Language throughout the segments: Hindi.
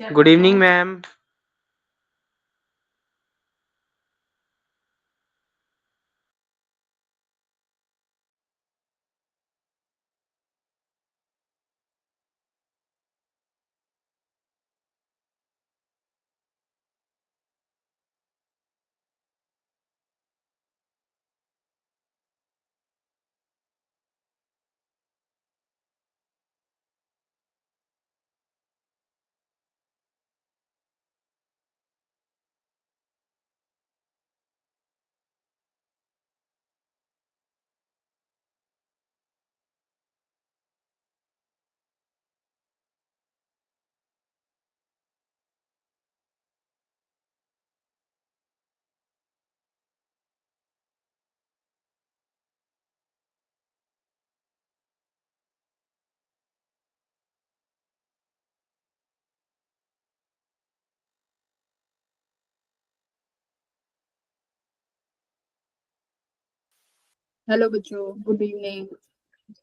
Good evening, ma'am. हेलो बच्चों, good evening. Good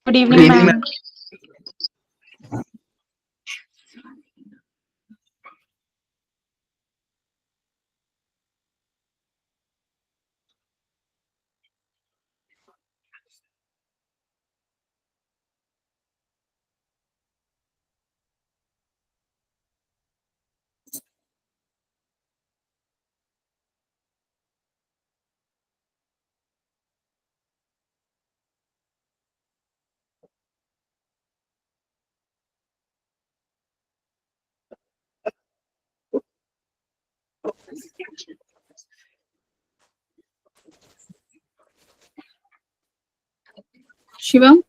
Good evening evening, ma'am. ma'am. Shivam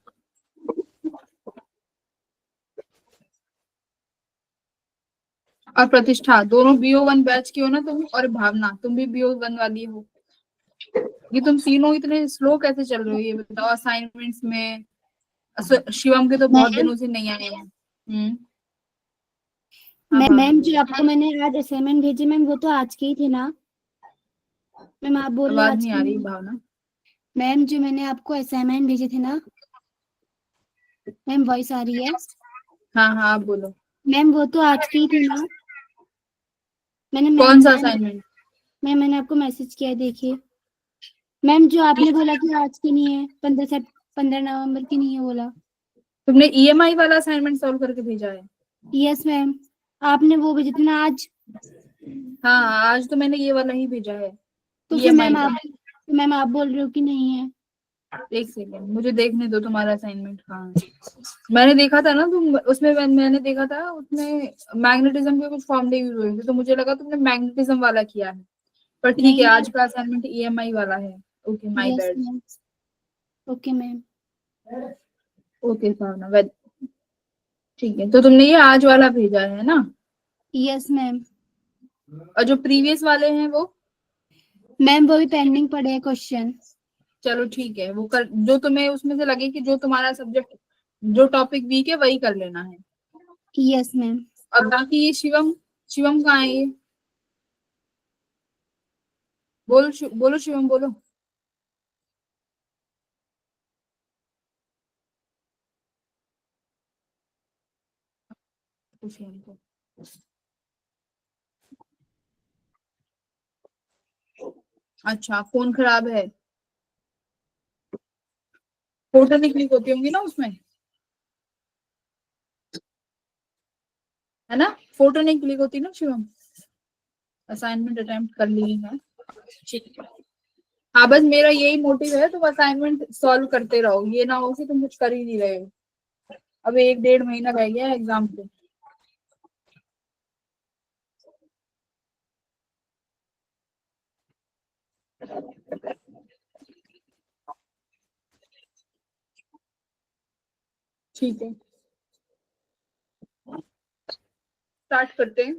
और प्रतिष्ठा दोनों BO1 बैच की हो ना तुम, और भावना तुम भी BO1 वाली हो। ये तुम तीनों इतने स्लो कैसे चल रहे हो, ये बताओ। असाइनमेंट्स में शिवम के तो बहुत मैम दिनों से नहीं आए हैं। हाँ मैम भावना, जो आपको मैंने आज असाइनमेंट भेजी मैम, वो तो आज की ही थी ना। मैम आप बोल रहे हो आवाज आज नहीं की आ रही नहीं। भावना। मैम जो मैंने आपको असाइनमेंट भेजे थे ना, मैम वॉइस आ रही है? हाँ हाँ, आप बोलो। मैम वो तो आज की ही थी ना। मैंने मैम कौन सा मैम असाइनमेंट? मैम मैंने आपको मैसेज किया है, देखिए। मैम जो आपने बोला कि आज की नहीं है, 15 नवंबर की नहीं है बोला। तुमने EMI वाला असाइनमेंट सॉल्व करके भेजा है? यस मैम, आपने वो भेजे थे ना आज। हाँ, आज तो मैंने ये वाला ही भेजा है, तो फिर EMI का। मैम आप बोल रहे हो कि नहीं है? एक सेकेंड, मुझे देखने दो तुम्हारा असाइनमेंट। हाँ, मैंने देखा था ना तुम उसमें, मैंने देखा था उसमें मैग्नेटिज्म के कुछ फॉर्मूले यूज हुए थे, तो मुझे लगा तुमने मैग्नेटिज्म वाला किया है। पर ठीक नहीं है, मैम। आज का असाइनमेंट EMI वाला है। Okay, my yes bad. Ma'am. Okay ma'am. Okay Bhavana, well ठीक है, तो तुमने ये आज वाला भेजा है ना? Yes ma'am. और जो प्रीवियस वाले हैं वो? मैम वो भी पेंडिंग पड़े हैं क्वेश्चन। चलो ठीक है, वो कर, जो तुम्हें उसमें से लगे कि जो तुम्हारा सब्जेक्ट, जो टॉपिक वीक है वही कर लेना है। Yes ma'am. और बाकी ये शिवम, शिवम कहाँ है ये? बोलो बोलो शिवम, बोलो। पूछिए हमको। अच्छा, फोन खराब है? फोटो नहीं क्लिक होती होंगी ना उसमें, है ना? फोटो नहीं क्लिक होती ना शिवम? असाइनमेंट अटेम्प्ट कर ली है, ठीक है। हाँ, बस मेरा यही मोटिव है, तुम असाइनमेंट सॉल्व करते रहो, ये ना हो कि तुम कुछ कर ही नहीं रहे हो। अब 1 डेढ़ महीना रह गया है एग्जाम पे। ठीक है, स्टार्ट करते हैं।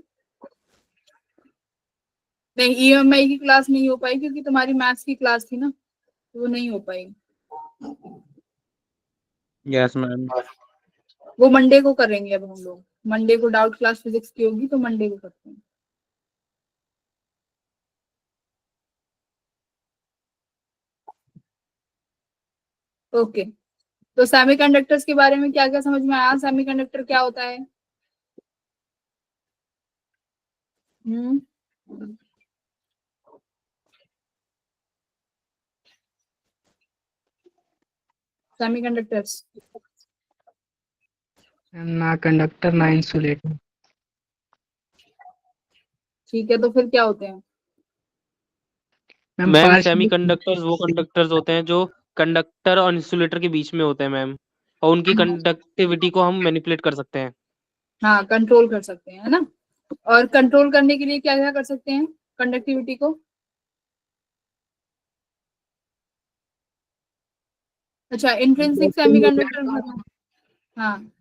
नहीं, EMI की क्लास नहीं हो पाई क्योंकि तुम्हारी मैथ्स की क्लास थी ना, तो वो नहीं हो पाई। Yes, ma'am. वो मंडे को करेंगे। अब हम लोग मंडे को डाउट क्लास फिजिक्स की होगी, तो मंडे को करते हैं। ओके, तो सेमीकंडक्टर्स के बारे में क्या क्या समझ में आया? सेमीकंडक्टर क्या होता है? हम्म सेमीकंडक्टर्स। ना कंडक्टर ना इंसुलेटर। ठीक है, तो फिर क्या होते हैं? Ma'am ma'am partial. सेमीकंडक्टर्स वो कंडक्टर्स होते हैं जो कंडक्टर और इंसुलेटर के बीच में होते हैं मैम, और उनकी कंडक्टिविटी को हम मैनिपुलेट कर सकते हैं। हाँ, कंट्रोल कर सकते हैं, है ना। और कंट्रोल करने के लिए क्या क्या कर सकते हैं कंडक्टिविटी को? अच्छा, इंट्रिंसिक सेमीकंडक्टर। हाँ,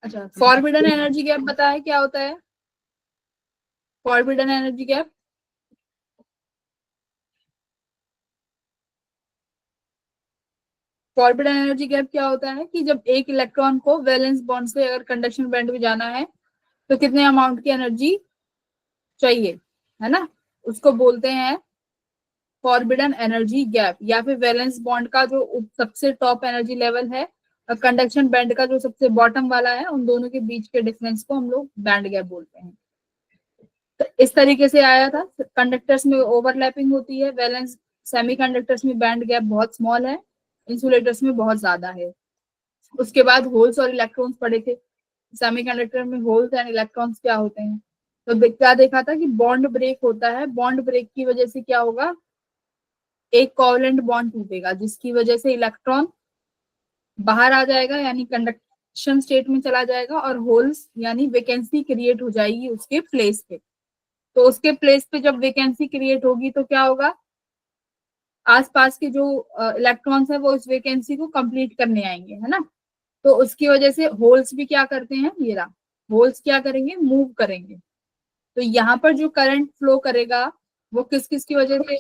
अच्छा, फॉरबिडन एनर्जी गैप बताया क्या होता है? Forbidden energy gap, forbidden energy gap क्या होता है कि जब एक इलेक्ट्रॉन को वैलेंस बॉन्ड से अगर कंडक्शन बैंड में जाना है तो कितने अमाउंट की एनर्जी चाहिए, है ना, उसको बोलते हैं फॉरबिडन एनर्जी गैप। या फिर वैलेंस बॉन्ड का जो सबसे टॉप एनर्जी लेवल है और कंडक्शन बैंड का जो सबसे बॉटम वाला है, उन दोनों के बीच के डिफरेंस को हम लोग बैंड गैप बोलते हैं। तो इस तरीके से आया था, कंडक्टर्स में ओवरलैपिंग होती है, वैलेंस सेमीकंडक्टर्स में बैंड गैप बहुत स्मॉल है, इंसुलेटर्स में बहुत ज्यादा है। उसके बाद होल्स और इलेक्ट्रॉन्स पढ़े थे। सेमीकंडक्टर में होल्स एंड इलेक्ट्रॉन्स क्या होते हैं? तो क्या देखा था कि बॉन्ड ब्रेक होता है, बॉन्ड ब्रेक की वजह से क्या होगा, एक कोवलेंट बॉन्ड टूटेगा जिसकी वजह से इलेक्ट्रॉन बाहर आ जाएगा यानी कंडक्शन स्टेट में चला जाएगा, और होल्स यानी वैकेंसी क्रिएट हो जाएगी उसके प्लेस पे। तो उसके प्लेस पे जब वैकेंसी क्रिएट होगी तो क्या होगा, आसपास के जो इलेक्ट्रॉन्स है वो इस वैकेंसी को कंप्लीट करने आएंगे, है ना। तो उसकी वजह से होल्स भी क्या करते हैं, ये रहा, होल्स क्या करेंगे, मूव करेंगे। तो यहाँ पर जो करंट फ्लो करेगा वो किस किस की वजह से,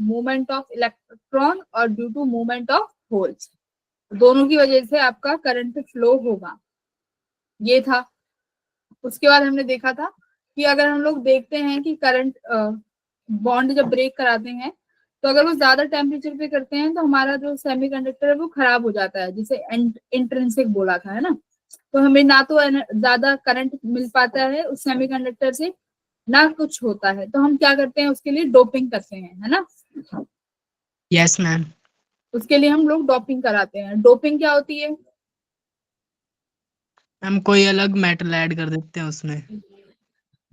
मूवमेंट ऑफ इलेक्ट्रॉन और due to movement of holes, दोनों की वजह से आपका करंट फ्लो होगा। ये था। उसके बाद हमने देखा था कि अगर हम लोग देखते हैं कि करंट बॉन्ड जब ब्रेक कराते हैं तो अगर वो ज्यादा टेम्परेचर पे करते हैं तो हमारा जो सेमीकंडक्टर है वो खराब हो जाता है, जिसे इंट्रिंसिक बोला था, है ना। तो हमें ना तो ज्यादा करंट मिल पाता है उस सेमीकंडक्टर से, ना कुछ होता है। तो हम क्या करते हैं, उसके लिए डोपिंग करते हैं, है ना। Yes ma'am. उसके लिए हम लोग डोपिंग कराते हैं। डोपिंग क्या होती है? मैम कोई अलग मेटल ऐड कर देते हैं उसमें।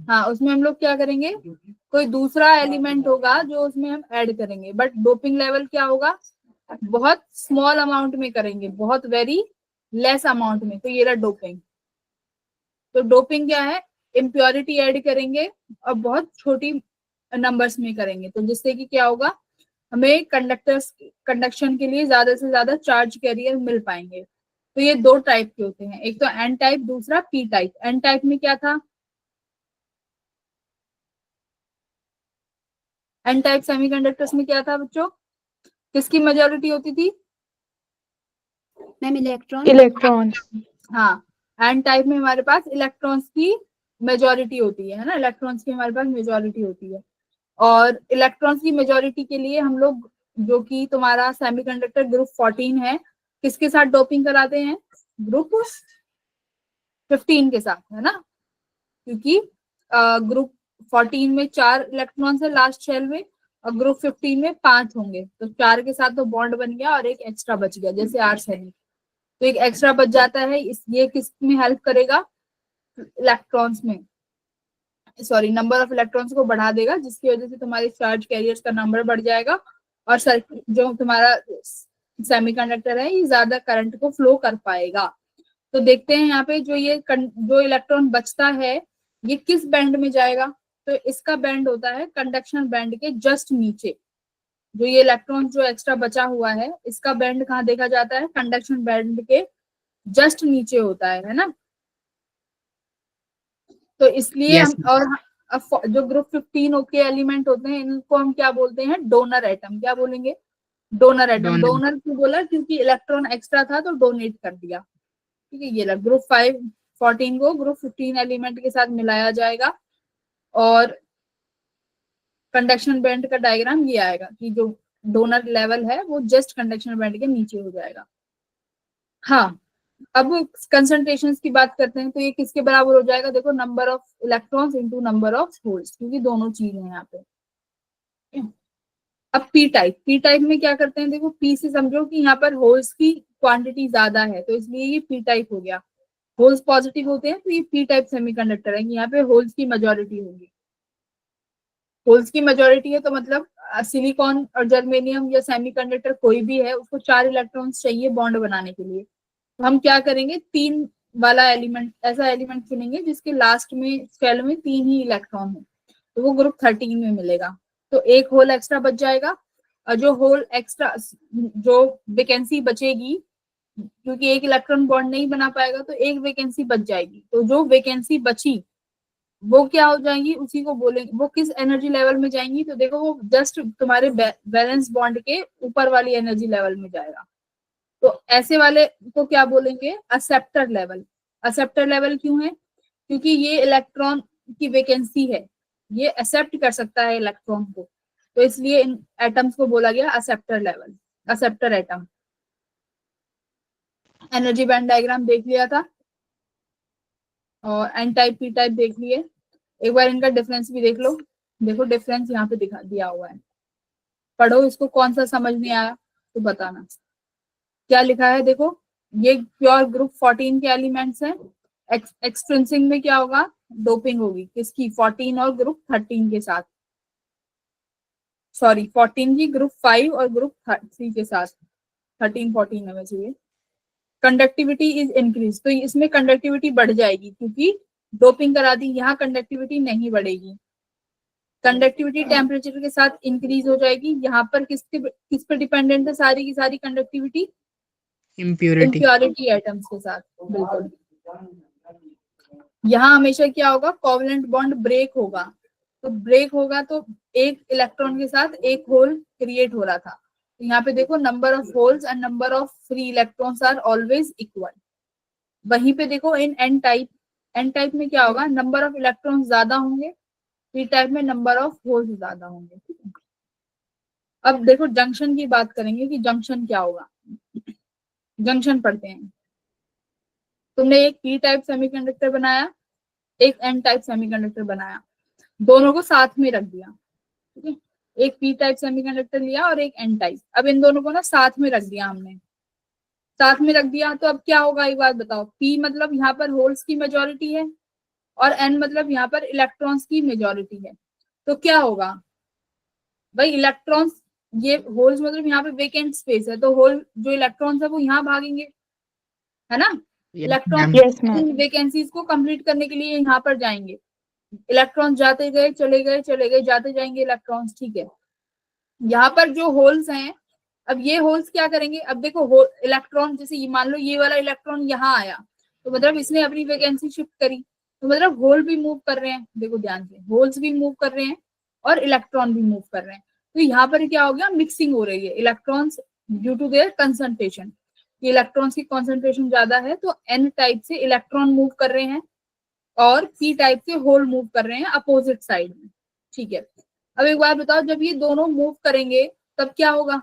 हाँ, उसमें हम लोग क्या करेंगे, कोई दूसरा एलिमेंट होगा जो उसमें हम ऐड करेंगे, बट डोपिंग लेवल क्या होगा, बहुत स्मॉल अमाउंट में करेंगे, बहुत वेरी लेस अमाउंट में। तो ये रहा डोपिंग। तो डोपिंग क्या है, इम्प्योरिटी ऐड करेंगे और बहुत छोटी नंबर्स में करेंगे, तो जिससे कि क्या होगा, हमें कंडक्शन के लिए ज्यादा से ज्यादा चार्ज कैरियर मिल पाएंगे। तो ये दो टाइप के होते हैं, एक तो एन टाइप, दूसरा पी टाइप। एन टाइप में क्या था, एन टाइप सेमीकंडक्टर्स में क्या था बच्चों, किसकी मेजोरिटी होती थी? Ma'am electron. इलेक्ट्रॉन। हाँ, एन टाइप में हमारे पास इलेक्ट्रॉन्स की मेजोरिटी होती है ना, इलेक्ट्रॉन्स की हमारे पास मेजोरिटी होती है। और इलेक्ट्रॉन्स की मेजोरिटी के लिए हम लोग, जो कि तुम्हारा सेमीकंडक्टर ग्रुप 14 है, किसके साथ डोपिंग कराते हैं, ग्रुप 15 के साथ, है ना। क्योंकि ग्रुप 14 में 4 इलेक्ट्रॉन्स है लास्ट शेल में, और ग्रुप 15 में 5 होंगे, तो 4 के साथ तो बॉन्ड बन गया और एक एक्स्ट्रा बच गया, जैसे R7। तो एक एक्स्ट्रा बच जाता है, ये किस में हेल्प करेगा, इलेक्ट्रॉन्स में, सॉरी, नंबर ऑफ इलेक्ट्रॉन्स को बढ़ा देगा, जिसकी वजह से तुम्हारे चार्ज कैरियर्स का नंबर बढ़ जाएगा और जो तुम्हारा सेमीकंडक्टर है ये ज्यादा करंट को फ्लो कर पाएगा। तो देखते हैं यहाँ पे जो इलेक्ट्रॉन बचता है ये किस बैंड में जाएगा। तो इसका बैंड होता है कंडक्शन बैंड के जस्ट नीचे। जो ये इलेक्ट्रॉन जो एक्स्ट्रा बचा हुआ है, इसका बैंड कहाँ देखा जाता है, कंडक्शन बैंड के जस्ट नीचे होता है ना। तो इसलिए यस। हम, और जो ग्रुप 15 के एलिमेंट होते हैं इनको हम क्या बोलते हैं, डोनर एटम। क्या बोलेंगे, डोनर एटम। डोनर। डोनर क्यों बोला, क्योंकि इलेक्ट्रॉन एक्स्ट्रा था तो डोनेट कर दिया। ठीक है, ये ग्रुप 14 को ग्रुप 15 एलिमेंट के साथ मिलाया जाएगा और कंडक्शन बैंड का डायग्राम ये आएगा कि जो डोनर लेवल है वो जस्ट कंडक्शन बैंड के नीचे हो जाएगा। हाँ, अब कंसंट्रेशंस की बात करते हैं, तो ये किसके बराबर हो जाएगा? देखो number of electrons into number of holes, क्योंकि दोनों चीज है यहाँ पे। अब पी टाइप में क्या करते हैं? देखो पी से समझो कि यहाँ पर होल्स की क्वांटिटी ज्यादा है, तो इसलिए ये पी टाइप हो गया। होल्स पॉजिटिव होते हैं तो ये पी टाइप सेमीकंडक्टर है, यहाँ पे होल्स की मेजोरिटी होगी। होल्स की मेजोरिटी है तो मतलब सिलिकॉन और जर्मेनियम या सेमीकंडक्टर कोई भी है, उसको 4 इलेक्ट्रॉन्स चाहिए बॉन्ड बनाने के लिए। तो हम क्या करेंगे, 3 वाला एलिमेंट, ऐसा एलिमेंट चुनेंगे जिसके लास्ट में स्केल में 3 ही इलेक्ट्रॉन हो, तो वो ग्रुप 13 में मिलेगा। तो एक होल एक्स्ट्रा बच जाएगा, और जो होल एक्स्ट्रा, जो वैकेंसी बचेगी, क्योंकि एक इलेक्ट्रॉन बॉन्ड नहीं बना पाएगा तो एक वैकेंसी बच जाएगी। तो जो वैकेंसी बची वो क्या हो जाएंगी, उसी को बोलेंगे, वो किस एनर्जी लेवल में जाएंगी? तो देखो वो जस्ट तुम्हारे बैलेंस बॉन्ड के ऊपर वाली एनर्जी लेवल में जाएगा। तो ऐसे वाले को क्या बोलेंगे? Acceptor level. एक्सेप्टर लेवल क्यों है? क्योंकि ये इलेक्ट्रॉन की वैकेंसी है, ये एक्सेप्ट कर सकता है इलेक्ट्रॉन को, तो इसलिए इन एटम्स को बोला गया acceptor level, acceptor atom. Energy band diagram देख लिया था, और एन टाइप पी टाइप देख लिए। एक बार इनका डिफरेंस भी देख लो। देखो डिफरेंस यहाँ पे दिखा दिया हुआ है, पढ़ो इसको, कौन सा समझ नहीं आया तो बताना। क्या लिखा है देखो, ये प्योर ग्रुप 14 के एलिमेंट्स हैं। एक्सट्रिंसिक में क्या होगा? डोपिंग होगी किसकी? 14 और ग्रुप 13 के साथ, सॉरी 14 की ग्रुप 5 और ग्रुप 3 के साथ, 13 14 है वैसे ये। कंडक्टिविटी इज इंक्रीज, तो इसमें कंडक्टिविटी बढ़ जाएगी क्योंकि डोपिंग करा दी। यहाँ कंडक्टिविटी नहीं बढ़ेगी, कंडक्टिविटी टेम्परेचर के साथ इंक्रीज हो जाएगी। यहाँ पर किस पर डिपेंडेंट है सारी की सारी कंडक्टिविटी? इम्प्योरिटी एटम्स के साथ, बिल्कुल। यहाँ हमेशा क्या होगा? कोवलेंट बॉन्ड ब्रेक होगा, तो ब्रेक होगा तो एक इलेक्ट्रॉन के साथ एक होल क्रिएट हो रहा था। तो यहाँ पे देखो number of holes and number of free electrons are always equal. वहीं पे देखो इन एन टाइप में क्या होगा? नंबर ऑफ इलेक्ट्रॉन्स ज्यादा होंगे, पी टाइप में नंबर ऑफ होल्स ज्यादा होंगे, ठीक है। अब देखो जंक्शन की बात करेंगे कि जंक्शन क्या होगा। जंक्शन पढ़ते हैं। तुमने एक पी टाइप सेमीकंडक्टर बनाया, एक एन टाइप सेमीकंडक्टर बनाया, दोनों को साथ में रख दिया, ठीक है। एक पी टाइप सेमीकंडक्टर लिया और एक एन टाइप, अब इन दोनों को ना साथ में रख दिया हमने, साथ में रख दिया। तो अब क्या होगा एक बात बताओ? पी मतलब यहाँ पर होल्स की मेजोरिटी है, और एन मतलब यहाँ पर इलेक्ट्रॉन्स की मेजोरिटी है। तो क्या होगा भाई? इलेक्ट्रॉन्स, ये होल्स मतलब यहाँ पे वेकेंट स्पेस है, तो होल जो इलेक्ट्रॉन्स है वो यहाँ भागेंगे, है ना। इलेक्ट्रॉन वैकेंसीज को कंप्लीट करने के लिए यहाँ पर जाएंगे। इलेक्ट्रॉन जाते गए चले गए चले गए, जाते जाएंगे इलेक्ट्रॉन्स, ठीक है। यहाँ पर जो होल्स हैं, अब ये होल्स क्या करेंगे? अब देखो इलेक्ट्रॉन, जैसे ये मान लो ये वाला इलेक्ट्रॉन यहाँ आया, तो मतलब इसने अपनी वैकेंसी शिफ्ट करी, तो मतलब होल भी मूव कर रहे हैं। देखो ध्यान से, होल्स भी मूव कर रहे हैं और इलेक्ट्रॉन भी मूव कर रहे हैं। तो यहाँ पर क्या हो गया? मिक्सिंग हो रही है electrons due to their concentration. Electrons की कॉन्सेंट्रेशन ज्यादा है, तो एन टाइप से इलेक्ट्रॉन मूव कर रहे हैं और पी टाइप से होल मूव कर रहे हैं अपोजिट साइड में, ठीक है। अब एक बार बताओ, जब ये दोनों मूव करेंगे तब क्या होगा?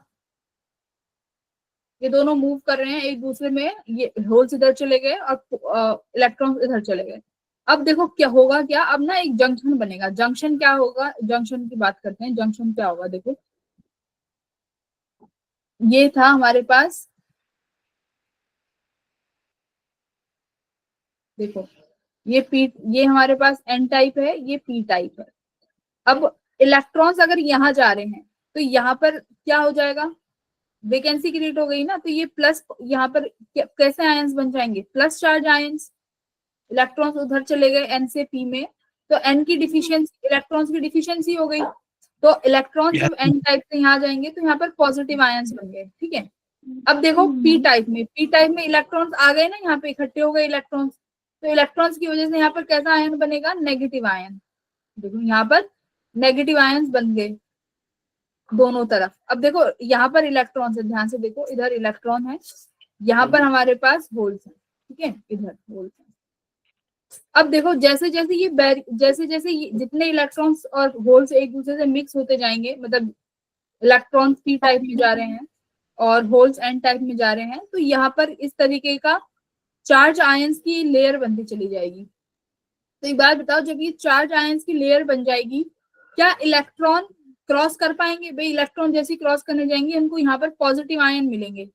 ये दोनों मूव कर रहे हैं एक दूसरे में, ये होल्स इधर चले गए और इलेक्ट्रॉन्स इधर चले गए। अब देखो क्या होगा, क्या अब ना एक जंक्शन बनेगा। जंक्शन क्या होगा? जंक्शन की बात करते हैं। जंक्शन क्या होगा? देखो ये था हमारे पास, देखो ये हमारे पास एन टाइप है, ये पी टाइप है। अब इलेक्ट्रॉन्स अगर यहाँ जा रहे हैं तो यहाँ पर क्या हो जाएगा? वैकेंसी क्रिएट हो गई ना, तो ये प्लस, यहाँ पर कैसे आयंस बन जाएंगे? Plus charge ions. इलेक्ट्रॉन्स उधर चले गए एन से पी में, तो एन की डिफिशियंसी, इलेक्ट्रॉन्स की डिफिशियंसी हो गई। तो इलेक्ट्रॉन जब एन टाइप से यहाँ जाएंगे तो यहाँ पर पॉजिटिव आयंस बन गए, ठीक है। अब देखो पी टाइप में इलेक्ट्रॉन्स आ गए ना, यहाँ पे इकट्ठे हो गए इलेक्ट्रॉन्स, तो इलेक्ट्रॉन्स की वजह से यहाँ पर कैसा आयन बनेगा? Negative ion. देखो यहाँ पर नेगेटिव आयंस बन गए दोनों तरफ। अब देखो यहाँ पर इलेक्ट्रॉन है, ध्यान से देखो, इधर इलेक्ट्रॉन है, यहाँ पर हमारे पास होल्स है, ठीक है, इधर होल्स है। अब देखो जैसे जैसे ये जितने इलेक्ट्रॉन्स और होल्स एक दूसरे से मिक्स होते जाएंगे, मतलब इलेक्ट्रॉन्स पी टाइप में जा रहे हैं और होल्स एन टाइप में जा रहे हैं, तो यहाँ पर इस तरीके का चार्ज आयंस की लेयर बनती चली जाएगी। तो एक बात बताओ, जब ये चार्ज आयंस की लेयर बन जाएगी, क्या इलेक्ट्रॉन क्रॉस कर पाएंगे? भाई इलेक्ट्रॉन जैसे क्रॉस करने जाएंगे हमको यहाँ पर पॉजिटिव आयन मिलेंगे,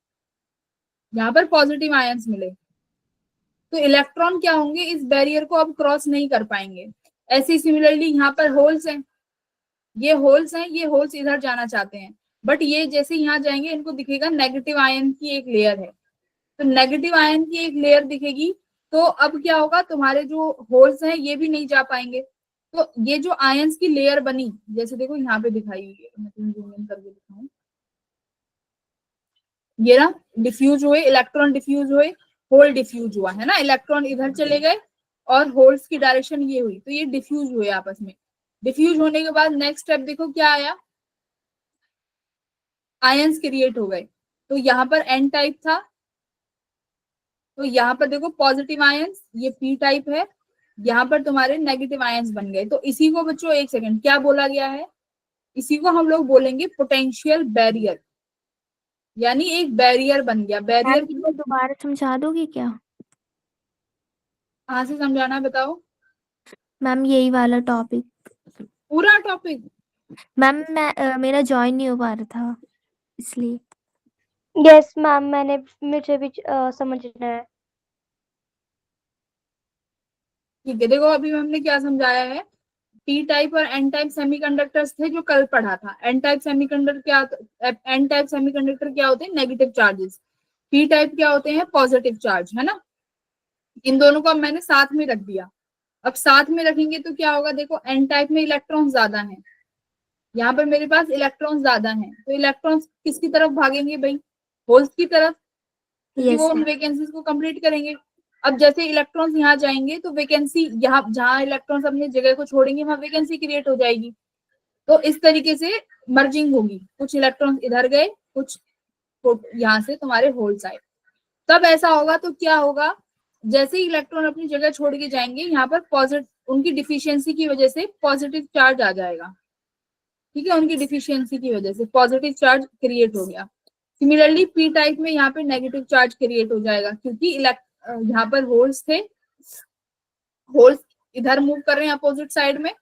यहाँ पर पॉजिटिव आयंस मिले, तो इलेक्ट्रॉन क्या होंगे, इस बैरियर को अब क्रॉस नहीं कर पाएंगे। ऐसे सिमिलरली यहाँ पर होल्स हैं, ये होल्स हैं, ये होल्स इधर जाना चाहते हैं, बट ये जैसे यहाँ जाएंगे इनको दिखेगा नेगेटिव आयन की एक लेयर है, तो नेगेटिव आयन की एक लेयर दिखेगी, तो अब क्या होगा, तुम्हारे जो होल्स हैं ये भी नहीं जा पाएंगे। तो ये जो आयंस की लेयर बनी, जैसे देखो यहाँ पे दिखाई हुई है, मैं तुम्हें जूम इन करके दिखाऊं, ये ना डिफ्यूज हुए, इलेक्ट्रॉन डिफ्यूज हुए, होल डिफ्यूज हुआ है ना, इलेक्ट्रॉन इधर चले गए और होल्स की डायरेक्शन ये हुई, तो ये डिफ्यूज हुए आपस में। डिफ्यूज होने के बाद नेक्स्ट स्टेप देखो क्या आया, आयंस क्रिएट हो गए। तो यहाँ पर एन टाइप था, तो यहाँ पर देखो पॉजिटिव आयंस, ये पी टाइप है, यहाँ पर तुम्हारे नेगेटिव आयंस बन गए। तो इसी को बच्चों एक सेकंड क्या बोला गया है, इसी को हम लोग बोलेंगे पोटेंशियल बैरियर, यानी एक बैरियर बन गया। बैरियर दोबारा समझा दोगे क्या? कहाँ से समझाना बताओ? मैम यही वाला टॉपिक। पूरा टॉपिक? मैम मैं मेरा ज्वाइन नहीं हो पा रहा था इसलिए। यस मैम, मुझे भी समझना है। ठीक है, देखो अभी हमने क्या समझाया है, पी टाइप और एन टाइप सेमीकंडक्टर्स थे जो कल पढ़ा था। एन टाइप सेमीकंडक्टर क्या होते हैं, नेगेटिव चार्जेस। पी टाइप क्या होते हैं, पॉजिटिव चार्ज, है ना। इन दोनों को अब मैंने साथ में रख दिया। अब साथ में रखेंगे तो क्या होगा, देखो एन टाइप में इलेक्ट्रॉन ज्यादा हैं, यहाँ पर मेरे पास इलेक्ट्रॉन ज्यादा हैं, तो इलेक्ट्रॉन किसकी तरफ भागेंगे भाई, होल्स की तरफ, क्योंकि वो उन वैकेंसीज को कंप्लीट करेंगे। अब जैसे इलेक्ट्रॉन्स यहाँ जाएंगे तो वैकेंसी, यहाँ जहाँ इलेक्ट्रॉन्स अपनी जगह को छोड़ेंगे वहां वैकेंसी क्रिएट हो जाएगी। तो इस तरीके से मर्जिंग होगी, कुछ इलेक्ट्रॉन्स इधर गए, कुछ यहाँ से तुम्हारे होल्स आए। तब ऐसा होगा तो क्या होगा, जैसे ही इलेक्ट्रॉन अपनी जगह छोड़ के जाएंगे, यहाँ पर पॉजिटिव, उनकी डिफिशियंसी की वजह से पॉजिटिव चार्ज आ जाएगा। ठीक है, उनकी डिफिशियंसी की वजह से पॉजिटिव चार्ज क्रिएट हो गया। सिमिलरली पी टाइप में यहाँ पे नेगेटिव चार्ज क्रिएट हो जाएगा, क्योंकि यहाँ पर होल्स थे, होल्स इधर मूव कर रहे हैं अपोजिट साइड में,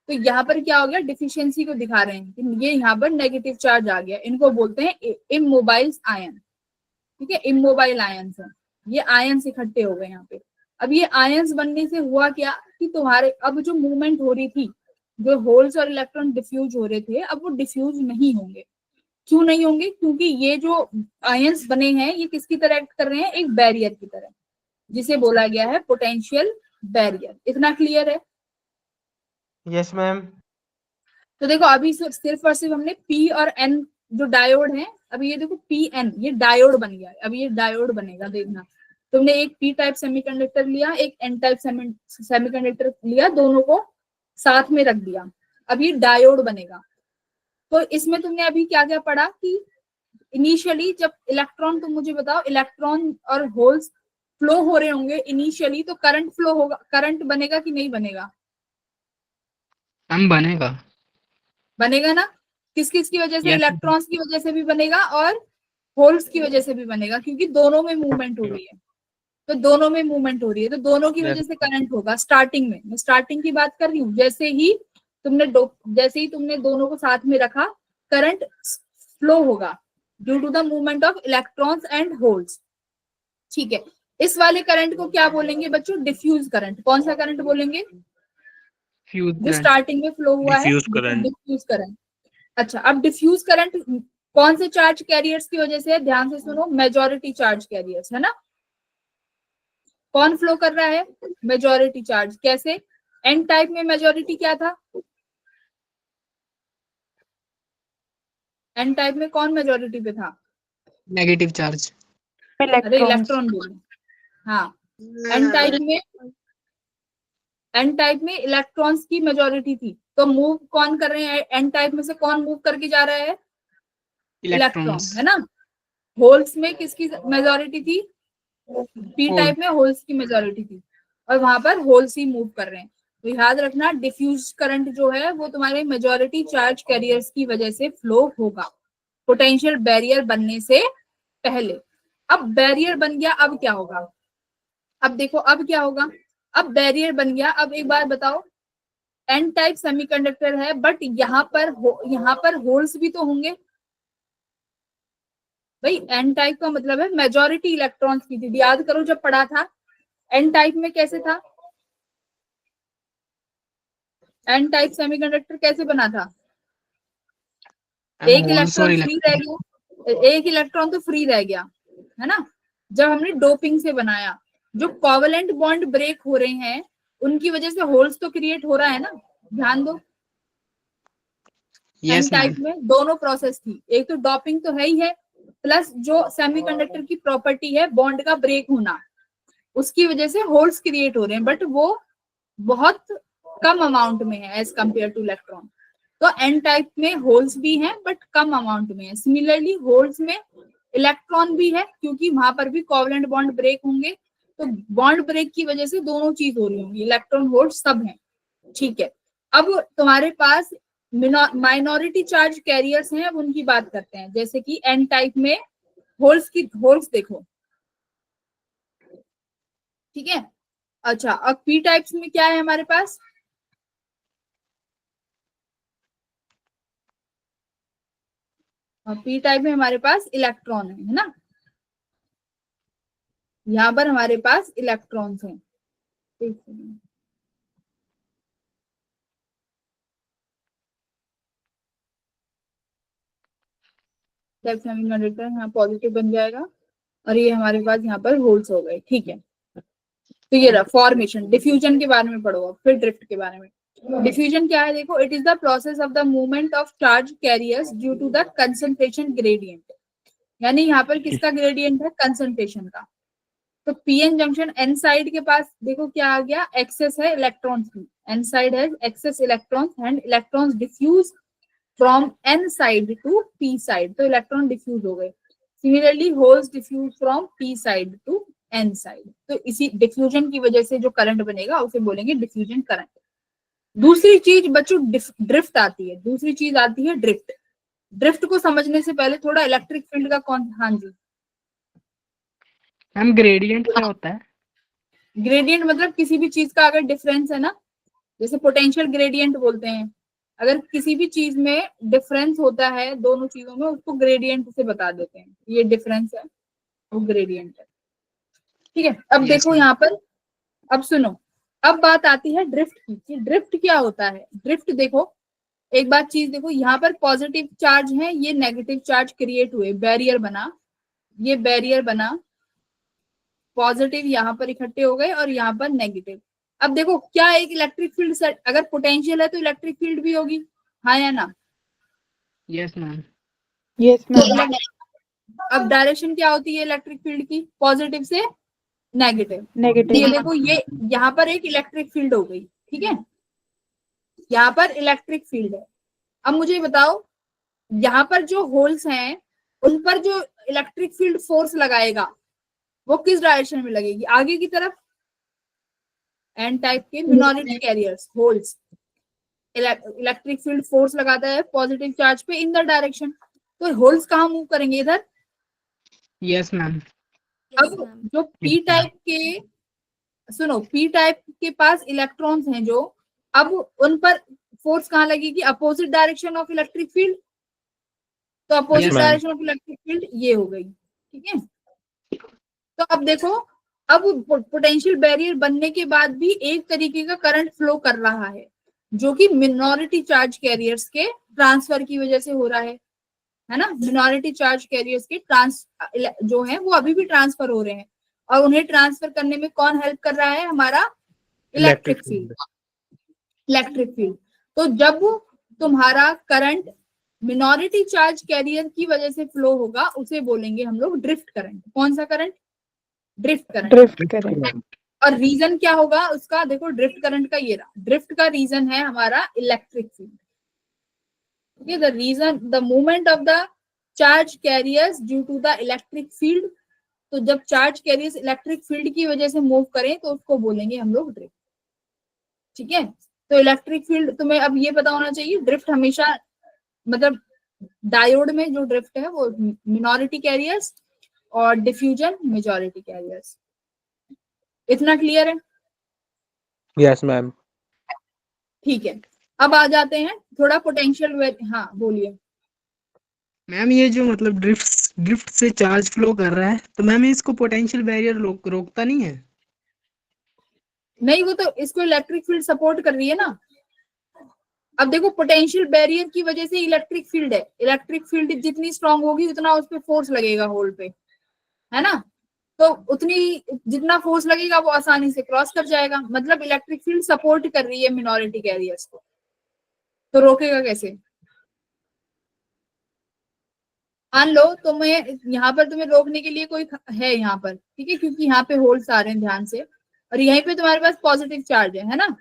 तो यहाँ पर क्या हो गया, डिफिशियंसी को दिखा रहे हैं कि ये यहाँ पर नेगेटिव चार्ज आ गया। इनको बोलते हैं इमोबाइल आयन। ठीक है, इमोबाइल आयंस है, ये आयंस इकट्ठे हो गए यहाँ पे। अब ये आयंस बनने से हुआ क्या कि तुम्हारे अब जो मूवमेंट हो रही थी, जो होल्स और इलेक्ट्रॉन डिफ्यूज हो रहे थे, अब वो डिफ्यूज नहीं होंगे। क्यों नहीं होंगे, क्योंकि ये जो आयंस बने हैं ये किसकी तरह एक्ट कर रहे हैं, एक बैरियर की तरह, जिसे बोला गया है पोटेंशियल बैरियर। इतना क्लियर है? Yes ma'am. तो देखो अभी सिर्फ और सिर्फ हमने पी और एन जो डायोड है, अभी ये देखो पी एन, ये डायोड बन गया है। अभी ये डायोड बनेगा, देखना, तुमने एक पी टाइप सेमीकंडक्टर लिया, एक एन टाइप सेमीकंडक्टर लिया, दोनों को साथ में रख दिया, अब ये डायोड बनेगा। तो इसमें तुमने अभी क्या क्या पढ़ा कि इनिशियली जब इलेक्ट्रॉन, तुम मुझे बताओ, इलेक्ट्रॉन और होल्स फ्लो हो रहे होंगे इनिशियली, तो करंट फ्लो होगा, करंट बनेगा कि नहीं बनेगा? हम बनेगा। बनेगा ना। किस किस की वजह से? Yes. इलेक्ट्रॉन्स की वजह से भी बनेगा और होल्स की वजह से भी बनेगा, क्योंकि दोनों में मूवमेंट हो रही है। तो दोनों में मूवमेंट हो रही है, तो दोनों की वजह से करंट होगा। स्टार्टिंग में, मैं स्टार्टिंग की बात कर रही हूँ, जैसे ही तुमने दोनों को साथ में रखा, करंट फ्लो होगा due to the movement of electrons and holes. ठीक है, इस वाले करंट को क्या बोलेंगे बच्चों? Diffuse current. कौन सा करंट बोलेंगे? जो स्टार्टिंग में फ्लो हुआ है, डिफ्यूज करंट। अच्छा, अब डिफ्यूज करंट कौन से चार्ज कैरियर्स की वजह से है? ध्यान से सुनो, मेजॉरिटी चार्ज कैरियर्स, है ना। कौन फ्लो कर रहा है? Majority charge. कैसे? एन टाइप में मेजॉरिटी क्या था? एन टाइप में कौन मेजॉरिटी पे था? Negative charge. अरे इलेक्ट्रॉन बोले। हाँ, एन टाइप में इलेक्ट्रॉन्स की मेजॉरिटी थी, तो मूव कौन कर रहे हैं? एन टाइप में से कौन मूव करके जा रहा है? इलेक्ट्रॉन, है ना। होल्स में किसकी मेजॉरिटी थी? पी टाइप में होल्स की मेजॉरिटी थी, और वहां पर होल्स ही मूव कर रहे हैं। तो याद रखना, डिफ्यूज करंट जो है वो तुम्हारे मेजॉरिटी चार्ज कैरियर्स की वजह से फ्लो होगा, पोटेंशियल बैरियर बनने से पहले। अब बैरियर बन गया, अब क्या होगा? अब देखो अब क्या होगा, अब बैरियर बन गया। अब एक बार बताओ, एन टाइप सेमीकंडक्टर है बट यहाँ पर होल्स भी तो होंगे भाई। एन टाइप का मतलब है मेजॉरिटी इलेक्ट्रॉन्स की थी, याद करो जब पढ़ा था एन टाइप में कैसे था, एन टाइप सेमीकंडक्टर कैसे बना था, एक होल्स और इलेक्ट्रॉन फ्री रह गया, एक इलेक्ट्रॉन तो फ्री रह गया है ना, जब हमने डोपिंग से बनाया। जो कोवेलेंट बॉन्ड ब्रेक हो रहे हैं उनकी वजह से होल्स तो क्रिएट हो रहा है ना, ध्यान दो। N yes ma'am. टाइप में दोनों प्रोसेस थी, एक तो डोपिंग तो है ही है, प्लस जो सेमीकंडक्टर की प्रॉपर्टी है बॉन्ड का ब्रेक होना, उसकी वजह से होल्स क्रिएट हो रहे हैं, बट वो बहुत कम अमाउंट में है एज कंपेयर टू इलेक्ट्रॉन। तो एन टाइप में होल्स भी हैं बट कम अमाउंट में है। सिमिलरली होल्स में इलेक्ट्रॉन भी है क्योंकि वहां पर भी कोवेलेंट बॉन्ड ब्रेक होंगे, तो बॉन्ड ब्रेक की वजह से दोनों चीज हो रही होंगी, इलेक्ट्रॉन होल्स सब हैं। ठीक है, अब तुम्हारे पास माइनॉरिटी चार्ज कैरियर्स हैं, अब उनकी बात करते हैं। जैसे कि एन टाइप में होल्स देखो, ठीक है। अच्छा, अब पी टाइप्स में क्या है हमारे पास, पी टाइप में हमारे पास इलेक्ट्रॉन है ना, यहाँ पर हमारे पास इलेक्ट्रॉन्स हैं। एक सेकंड, सेमीकंडक्टर यहाँ पॉजिटिव बन जाएगा और ये हमारे पास यहाँ पर होल्स हो गए। ठीक है, तो ये रहा फॉर्मेशन। डिफ्यूजन के बारे में पढ़ो अब, फिर ड्रिफ्ट के बारे में। डिफ्यूजन क्या है देखो, it is the process of the movement of charge carriers due to the concentration gradient. यानी यहाँ पर किसका ग्रेडियंट है, कंसंट्रेशन का। तो पीएन जंक्शन एन साइड के पास देखो क्या आ गया, एक्सेस है इलेक्ट्रॉन्स की, एन साइड है excess electrons and electrons diffuse from n side to p side, तो इलेक्ट्रॉन डिफ्यूज हो गए। Similarly holes diffuse from p side to n side, तो इसी डिफ्यूजन की वजह से जो करंट बनेगा उसे बोलेंगे डिफ्यूजन करंट। दूसरी चीज बच्चों ड्रिफ्ट आती है, दूसरी चीज आती है ड्रिफ्ट। ड्रिफ्ट को समझने से पहले थोड़ा इलेक्ट्रिक फील्ड का हाँ जी मैम ग्रेडियंट क्या होता है? ग्रेडियंट मतलब किसी भी चीज का अगर डिफरेंस है ना, जैसे पोटेंशियल ग्रेडियंट बोलते हैं, अगर किसी भी चीज में डिफरेंस होता है दोनों चीजों में, उसको ग्रेडियंट से बता देते हैं, ये डिफरेंस है वो ग्रेडियंट है। ठीक है, अब यस देखो मैम। यहाँ पर, अब सुनो, अब बात आती है ड्रिफ्ट की कि ड्रिफ्ट क्या होता है। ड्रिफ्ट देखो, एक बात चीज देखो, यहाँ पर पॉजिटिव चार्ज है, ये नेगेटिव चार्ज क्रिएट हुए, बैरियर बना, ये बैरियर बना, पॉजिटिव यहाँ पर इकट्ठे हो गए और यहाँ पर नेगेटिव। अब देखो क्या एक इलेक्ट्रिक फील्ड सेट, अगर पोटेंशियल है तो इलेक्ट्रिक फील्ड भी होगी, हाँ या ना। Yes ma'am. Yes ma'am. अब डायरेक्शन क्या होती है इलेक्ट्रिक फील्ड की, पॉजिटिव से नेगेटिव। नेगेटिव। ये देखो, ये यहाँ पर एक इलेक्ट्रिक फील्ड हो गई, ठीक है, यहाँ पर इलेक्ट्रिक फील्ड है। अब मुझे बताओ, यहाँ पर जो होल्स हैं उन पर जो इलेक्ट्रिक फील्ड फोर्स लगाएगा वो किस डायरेक्शन में लगेगी, आगे की तरफ। एन टाइप के minority carriers holes, electric field force लगाता है पॉजिटिव चार्ज पे इन द डायरेक्शन, तो होल्स कहाँ मूव करेंगे, इधर। Yes ma'am. अब जो पी टाइप के, सुनो, पी टाइप के पास इलेक्ट्रॉन्स हैं जो, अब उन पर फोर्स कहाँ लगेगी, opposite direction of electric field, तो opposite Yes, ma'am. Direction of electric field ये हो गई। ठीक है, तो अब देखो, अब पोटेंशियल बैरियर बनने के बाद भी एक तरीके का करंट फ्लो कर रहा है जो कि मिनॉरिटी चार्ज कैरियर्स के ट्रांसफर की वजह से हो रहा है ना। मिनॉरिटी चार्ज कैरियर्स के जो है वो अभी भी ट्रांसफर हो रहे हैं, और उन्हें ट्रांसफर करने में कौन हेल्प कर रहा है, हमारा इलेक्ट्रिक फील्ड। इलेक्ट्रिक फील्ड, तो जब तुम्हारा करंट मिनॉरिटी चार्ज कैरियर की वजह से फ्लो होगा उसे बोलेंगे हम लोग ड्रिफ्ट करंट। कौन सा करंट, ड्रिफ्ट करंट। ड्रिफ्ट करें। और रीजन क्या होगा उसका, देखो ड्रिफ्ट करंट का ये रहा, ड्रिफ्ट का रीजन है हमारा electric field. Okay, the reason, the movement of the charge carriers due to the electric field, तो जब चार्ज कैरियर्स इलेक्ट्रिक फील्ड की वजह से मूव करें तो उसको बोलेंगे हम लोग ड्रिफ्ट। ठीक है, तो इलेक्ट्रिक फील्ड तुम्हें अब ये पता होना चाहिए, ड्रिफ्ट हमेशा मतलब डायोड में जो ड्रिफ्ट है वो मिनॉरिटी कैरियर्स और डिफ्यूजन मेजॉरिटी कैरियर्स। इतना क्लियर है? Yes ma'am. ठीक है, अब आ जाते हैं थोड़ा पोटेंशियल। हाँ बोलिए। मैम ये जो मतलब ड्रिफ्ट से चार्ज फ्लो कर रहा है, तो मैम इसको पोटेंशियल बैरियर रोकता नहीं है? नहीं, वो तो इसको इलेक्ट्रिक फील्ड सपोर्ट कर रही है ना। अब देखो, पोटेंशियल बैरियर की वजह से इलेक्ट्रिक फील्ड है, इलेक्ट्रिक फील्ड जितनी स्ट्रांग होगी उतना उस पर फोर्स लगेगा होल पे, है ना। तो उतनी जितना फोर्स लगेगा वो आसानी से क्रॉस कर जाएगा, मतलब इलेक्ट्रिक फील्ड सपोर्ट कर रही है मिनोरिटी कैरियर्स को, तो रोकेगा कैसे? मान लो तुम्हें यहाँ पर तुम्हें रोकने के लिए कोई है यहाँ पर, ठीक है, क्योंकि यहाँ पे होल्स आ रहे हैं ध्यान से, और यहीं पे तुम्हारे पास पॉजिटिव चार्ज है ना।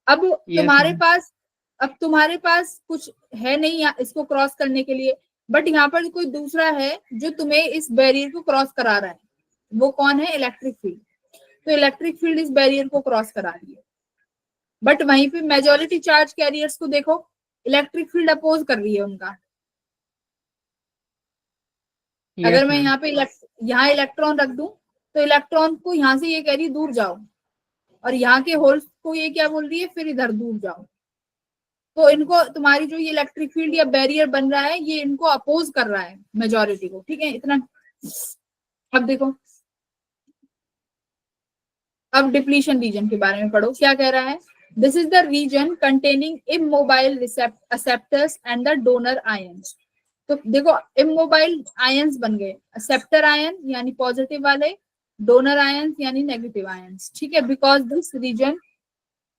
अब यस तुम्हारे मैम। पास अब तुम्हारे पास कुछ है नहीं इसको क्रॉस करने के लिए, बट यहाँ पर कोई दूसरा है जो तुम्हें इस बैरियर को क्रॉस करा रहा है। वो कौन है? Electric field. तो इलेक्ट्रिक फील्ड इस बैरियर को क्रॉस करा रही है, बट वहीं पे मेजोरिटी चार्ज कैरियर्स को देखो, इलेक्ट्रिक फील्ड अपोज कर रही है उनका। अगर यस मैं मैम। यहाँ पे यहाँ इलेक्ट्रॉन रख दूं तो इलेक्ट्रॉन को यहाँ से ये कह रही है दूर जाओ, और यहाँ के होल्स को ये क्या बोल रही है? फिर इधर दूर जाओ। तो इनको, तुम्हारी जो ये इलेक्ट्रिक फील्ड या बैरियर बन रहा है, ये इनको अपोज कर रहा है मेजोरिटी को, ठीक है इतना। अब देखो, अब डिप्लीशन रीजन के बारे में पढ़ो, क्या कह रहा है? This is the region containing immobile acceptors and the donor ions. तो देखो, इमोबाइल आयंस बन गए, एक्सेप्टर आयन यानी पॉजिटिव वाले, डोनर आयंस यानी नेगेटिव आयंस, ठीक है। Because this region,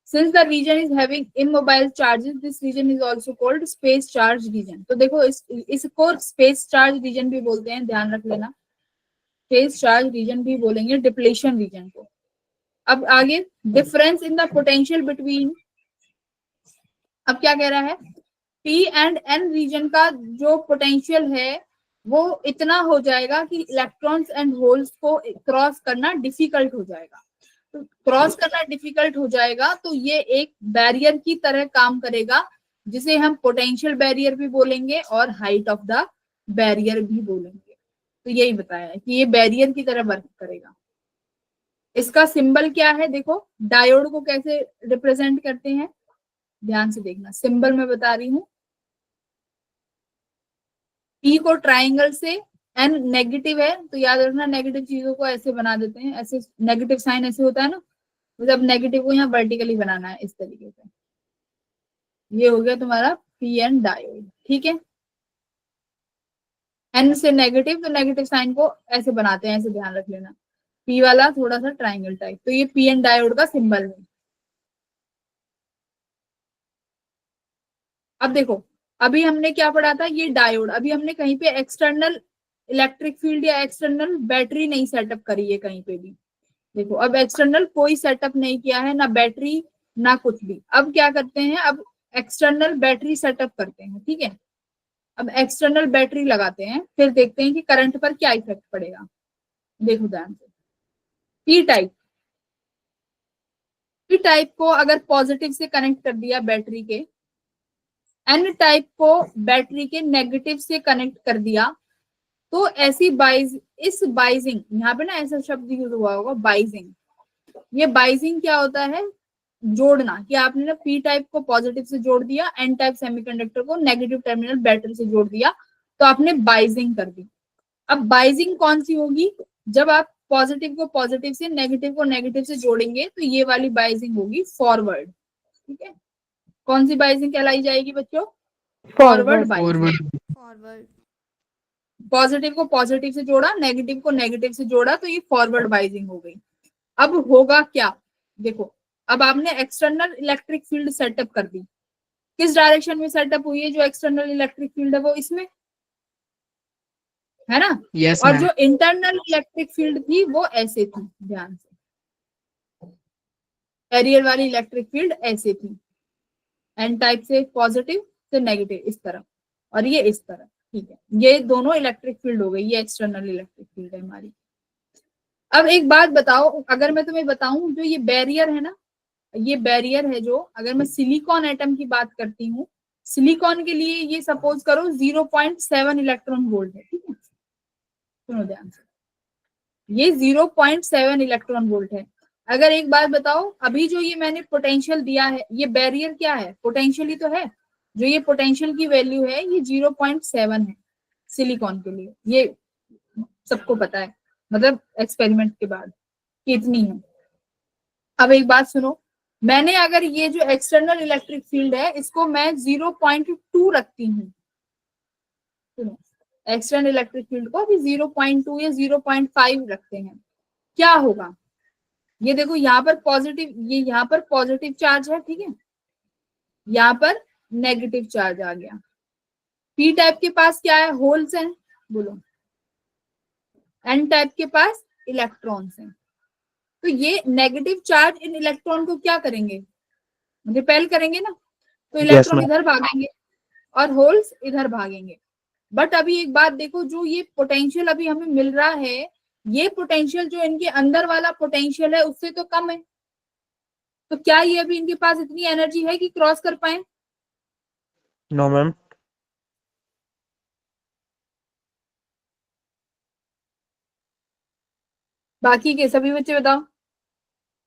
since the region is having immobile charges, this region is also called space charge region। तो देखो, इसको space charge region भी बोलते हैं, ध्यान रख लेना। space charge region भी बोलेंगे डिप्लीशन रीजन को। अब आगे, difference in the potential between, अब क्या कह रहा है? P एंड N रीजन का जो पोटेंशियल है वो इतना हो जाएगा कि इलेक्ट्रॉन्स एंड होल्स को क्रॉस करना डिफिकल्ट हो जाएगा। तो क्रॉस करना डिफिकल्ट हो जाएगा तो ये एक बैरियर की तरह काम करेगा, जिसे हम पोटेंशियल बैरियर भी बोलेंगे और हाइट ऑफ द बैरियर भी बोलेंगे। तो यही बताया है कि ये बैरियर की तरह वर्क करेगा। इसका सिंबल क्या है? देखो, डायोड को कैसे रिप्रेजेंट करते हैं, ध्यान से देखना। सिंबल मैं बता रही हूँ, P को ट्राइंगल से, N नेगेटिव है तो याद रखना नेगेटिव चीजों को ऐसे बना देते हैं, ऐसे नेगेटिव साइन ऐसे होता है ना, मतलब नेगेटिव को यहाँ वर्टिकली बनाना है इस तरीके से। ये हो गया तुम्हारा PN डायोड, ठीक है। N से नेगेटिव, तो नेगेटिव साइन को ऐसे बनाते हैं, ऐसे ध्यान रख लेना। P वाला थोड़ा सा ट्राइंगल टाइप, तो ये PN डायोड का सिंबल है। अब देखो, अभी हमने क्या पढ़ा था? ये डायोड, अभी हमने कहीं पे एक्सटर्नल इलेक्ट्रिक फील्ड या एक्सटर्नल बैटरी नहीं सेटअप करी है कहीं पे भी। देखो, अब एक्सटर्नल कोई सेटअप नहीं किया है, ना बैटरी ना कुछ भी। अब क्या करते हैं? अब एक्सटर्नल बैटरी सेटअप करते हैं, ठीक है। अब एक्सटर्नल बैटरी लगाते हैं, फिर देखते हैं कि करंट पर क्या इफेक्ट पड़ेगा। देखो ध्यान से, पी टाइप को अगर पॉजिटिव से कनेक्ट कर दिया बैटरी के, एन टाइप को बैटरी के नेगेटिव से कनेक्ट कर दिया, तो ऐसी इस बाइजिंग, यहाँ पे ना ऐसा शब्द यूज हुआ होगा, बाइजिंग। ये बाइजिंग क्या होता है? जोड़ना, कि आपने ना पी टाइप को पॉजिटिव से जोड़ दिया, एन टाइप सेमीकंडक्टर को नेगेटिव टर्मिनल बैटरी से जोड़ दिया, तो आपने बाइजिंग कर दी। अब बाइजिंग कौन सी होगी? जब आप पॉजिटिव को पॉजिटिव से, नेगेटिव को नेगेटिव से जोड़ेंगे, तो ये वाली बाइजिंग होगी फॉरवर्ड, ठीक है। कौन सी बाइजिंग कहलाई जाएगी बच्चों? फॉरवर्ड बाइजिंग। फॉरवर्ड। पॉजिटिव को पॉजिटिव से जोड़ा, नेगेटिव को नेगेटिव से जोड़ा, तो ये फॉरवर्ड बाइजिंग हो गई। अब होगा क्या? देखो, अब आपने एक्सटर्नल इलेक्ट्रिक फील्ड सेटअप कर दी। किस डायरेक्शन में सेटअप हुई है? जो एक्सटर्नल इलेक्ट्रिक फील्ड है वो इसमें है ना। यस और मैम। जो इंटरनल इलेक्ट्रिक फील्ड थी वो ऐसे थी, ध्यान से। कैरियर वाली इलेक्ट्रिक फील्ड ऐसे थी, एन टाइप से पॉजिटिव से नेगेटिव इस तरह, और ये इस तरह, ठीक है। ये दोनों इलेक्ट्रिक फील्ड हो गई, ये एक्सटर्नल इलेक्ट्रिक फील्ड है हमारी। अब एक बात बताओ, अगर मैं तुम्हें बताऊं जो ये बैरियर है ना, ये बैरियर है जो, अगर मैं सिलिकॉन एटम की बात करती हूँ, सिलिकॉन के लिए ये सपोज करो 0.7 इलेक्ट्रॉन वोल्ट है, ठीक है। सुनो ध्यान से, ये 0.7 इलेक्ट्रॉन वोल्ट है। अगर एक बात बताओ, अभी जो ये मैंने पोटेंशियल दिया है, ये बैरियर क्या है? पोटेंशियल ही तो है। जो ये पोटेंशियल की वैल्यू है ये 0.7 है सिलिकॉन के लिए, ये सबको पता है, मतलब एक्सपेरिमेंट के बाद कितनी है। अब एक बात सुनो, मैंने अगर ये जो एक्सटर्नल इलेक्ट्रिक फील्ड है इसको मैं 0.2 रखती हूँ, सुनो, एक्सटर्नल इलेक्ट्रिक फील्ड को अभी 0.2 या 0.5 रखते हैं, क्या होगा? ये देखो यहाँ पर पॉजिटिव, ये यहाँ पर पॉजिटिव चार्ज है, ठीक है, यहाँ पर नेगेटिव चार्ज आ गया। पी टाइप के पास क्या है? होल्स हैं, बोलो। एन टाइप के पास इलेक्ट्रॉन्स हैं। तो ये नेगेटिव चार्ज इन इलेक्ट्रॉन को क्या करेंगे? रिपेल करेंगे ना, तो इलेक्ट्रॉन ma'am. इधर भागेंगे और होल्स इधर भागेंगे। बट अभी एक बात देखो, जो ये पोटेंशियल अभी हमें मिल रहा है, ये पोटेंशियल जो इनके अंदर वाला पोटेंशियल है उससे तो कम है। तो क्या ये अभी इनके पास इतनी एनर्जी है कि क्रॉस कर पाए? No ma'am. बाकी के सभी बच्चे बताओ,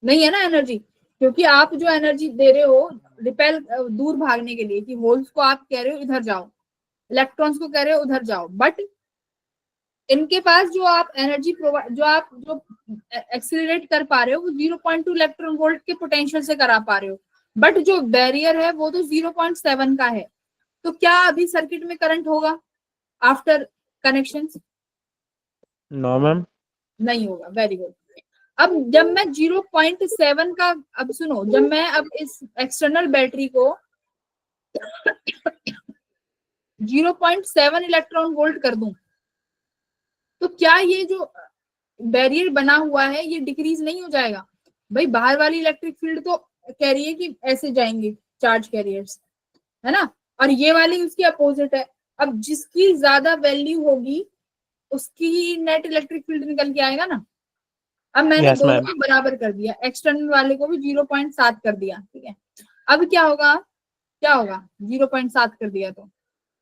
नहीं है ना एनर्जी, क्योंकि आप जो एनर्जी दे रहे हो रिपेल, दूर भागने के लिए, कि होल्स को आप कह रहे हो इधर जाओ, इलेक्ट्रॉन्स को कह रहे हो उधर जाओ, बट इनके पास जो आप एनर्जी प्रोवाइड, जो एक्सीलरेट कर पा रहे हो वो 0.2 इलेक्ट्रॉन वोल्ट के पोटेंशियल से करा पा रहे हो, बट जो बैरियर है वो तो 0.7 का है। तो क्या अभी सर्किट में करंट होगा आफ्टर कनेक्शन? No ma'am. नहीं होगा। Very good. अब जब मैं 0.7 का, अब सुनो, जब मैं अब इस एक्सटर्नल बैटरी को 0.7 इलेक्ट्रॉन वोल्ट कर दूं, तो क्या ये जो बैरियर बना हुआ है ये डिक्रीज नहीं हो जाएगा? भाई बाहर वाली इलेक्ट्रिक फील्ड तो कह रही है कि ऐसे जाएंगे चार्ज कैरियर्स, है ना, और ये वाली उसकी अपोजिट है। अब जिसकी ज्यादा वैल्यू होगी उसकी ही नेट इलेक्ट्रिक फील्ड निकल के आएगा ना। अब मैंने Yes, दोनों ma'am. को बराबर कर दिया, एक्सटर्नल वाले को भी 0.7 कर दिया, ठीक है। अब क्या होगा? 0.7 कर दिया तो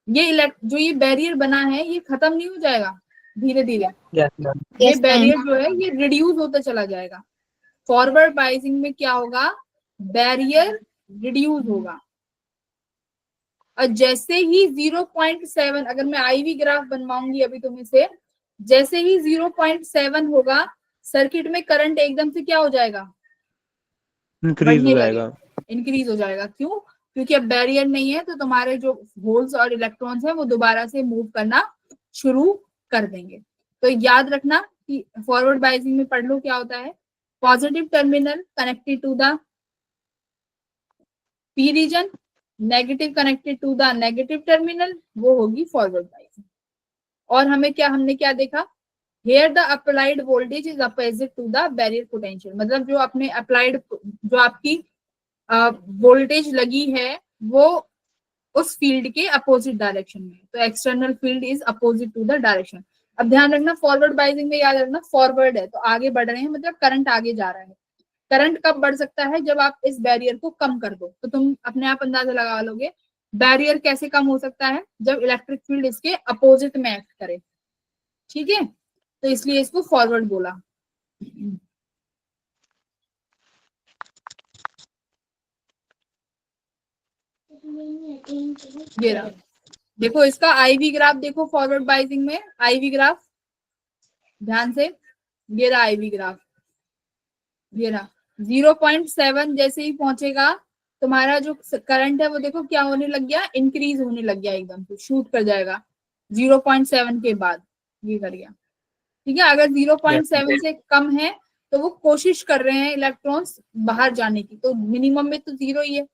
ये जो ये बैरियर बना है ये खत्म नहीं हो जाएगा धीरे धीरे? Yes, ma'am. ये Yes, बैरियर ma'am. जो है ये रिड्यूस होता चला जाएगा। फॉरवर्ड बाइसिंग में क्या होगा? बैरियर रिड्यूस होगा, और जैसे ही 0.7, अगर मैं आईवी ग्राफ बनवाऊंगी अभी तुम्हें से, जैसे ही 0.7 होगा सर्किट में करंट एकदम से क्या हो जाएगा? इंक्रीज हो जाएगा। इंक्रीज हो जाएगा। क्यों? क्योंकि अब बैरियर नहीं है, तो तुम्हारे जो होल्स और इलेक्ट्रॉन्स हैं वो दोबारा से मूव करना शुरू कर देंगे। तो याद रखना कि फॉरवर्ड बाइसिंग में पढ़ लो क्या होता है। Positive terminal connected to the p region, negative connected to the negative terminal, वो होगी फॉरवर्ड बाइसिंग। और हमने क्या देखा? Here the applied voltage is opposite to the barrier potential, मतलब जो अपने अप्लाइड, जो आपकी वोल्टेज लगी है वो उस फील्ड के अपोजिट डायरेक्शन में, तो external field is opposite to the direction. अब ध्यान रखना फॉरवर्ड बाइसिंग में, याद रखना फॉरवर्ड है तो आगे बढ़ रहे हैं, मतलब करंट आगे जा रहा है। करंट कब बढ़ सकता है? जब आप इस बैरियर को कम कर दो। तो तुम अपने आप अंदाजा लगा लोगे बैरियर कैसे कम हो सकता है, जब इलेक्ट्रिक फील्ड इसके अपोजिट में एक्ट करे, ठीक है। तो इसलिए इसको फॉरवर्ड बोला। ये रहा, देखो इसका आईवी ग्राफ देखो, फॉरवर्ड बाइसिंग में आईवी ग्राफ ध्यान से, ये रहा आईवी ग्राफ, ये रहा 0.7 जैसे ही पहुंचेगा तुम्हारा जो करंट है वो देखो क्या होने लग गया, इंक्रीज होने लग गया, एकदम से शूट कर जाएगा 0.7 के बाद, ये कर गया, ठीक है। अगर 0.7 से कम है तो वो कोशिश कर रहे हैं इलेक्ट्रॉन्स बाहर जाने की, तो मिनिमम में तो 0 ही है।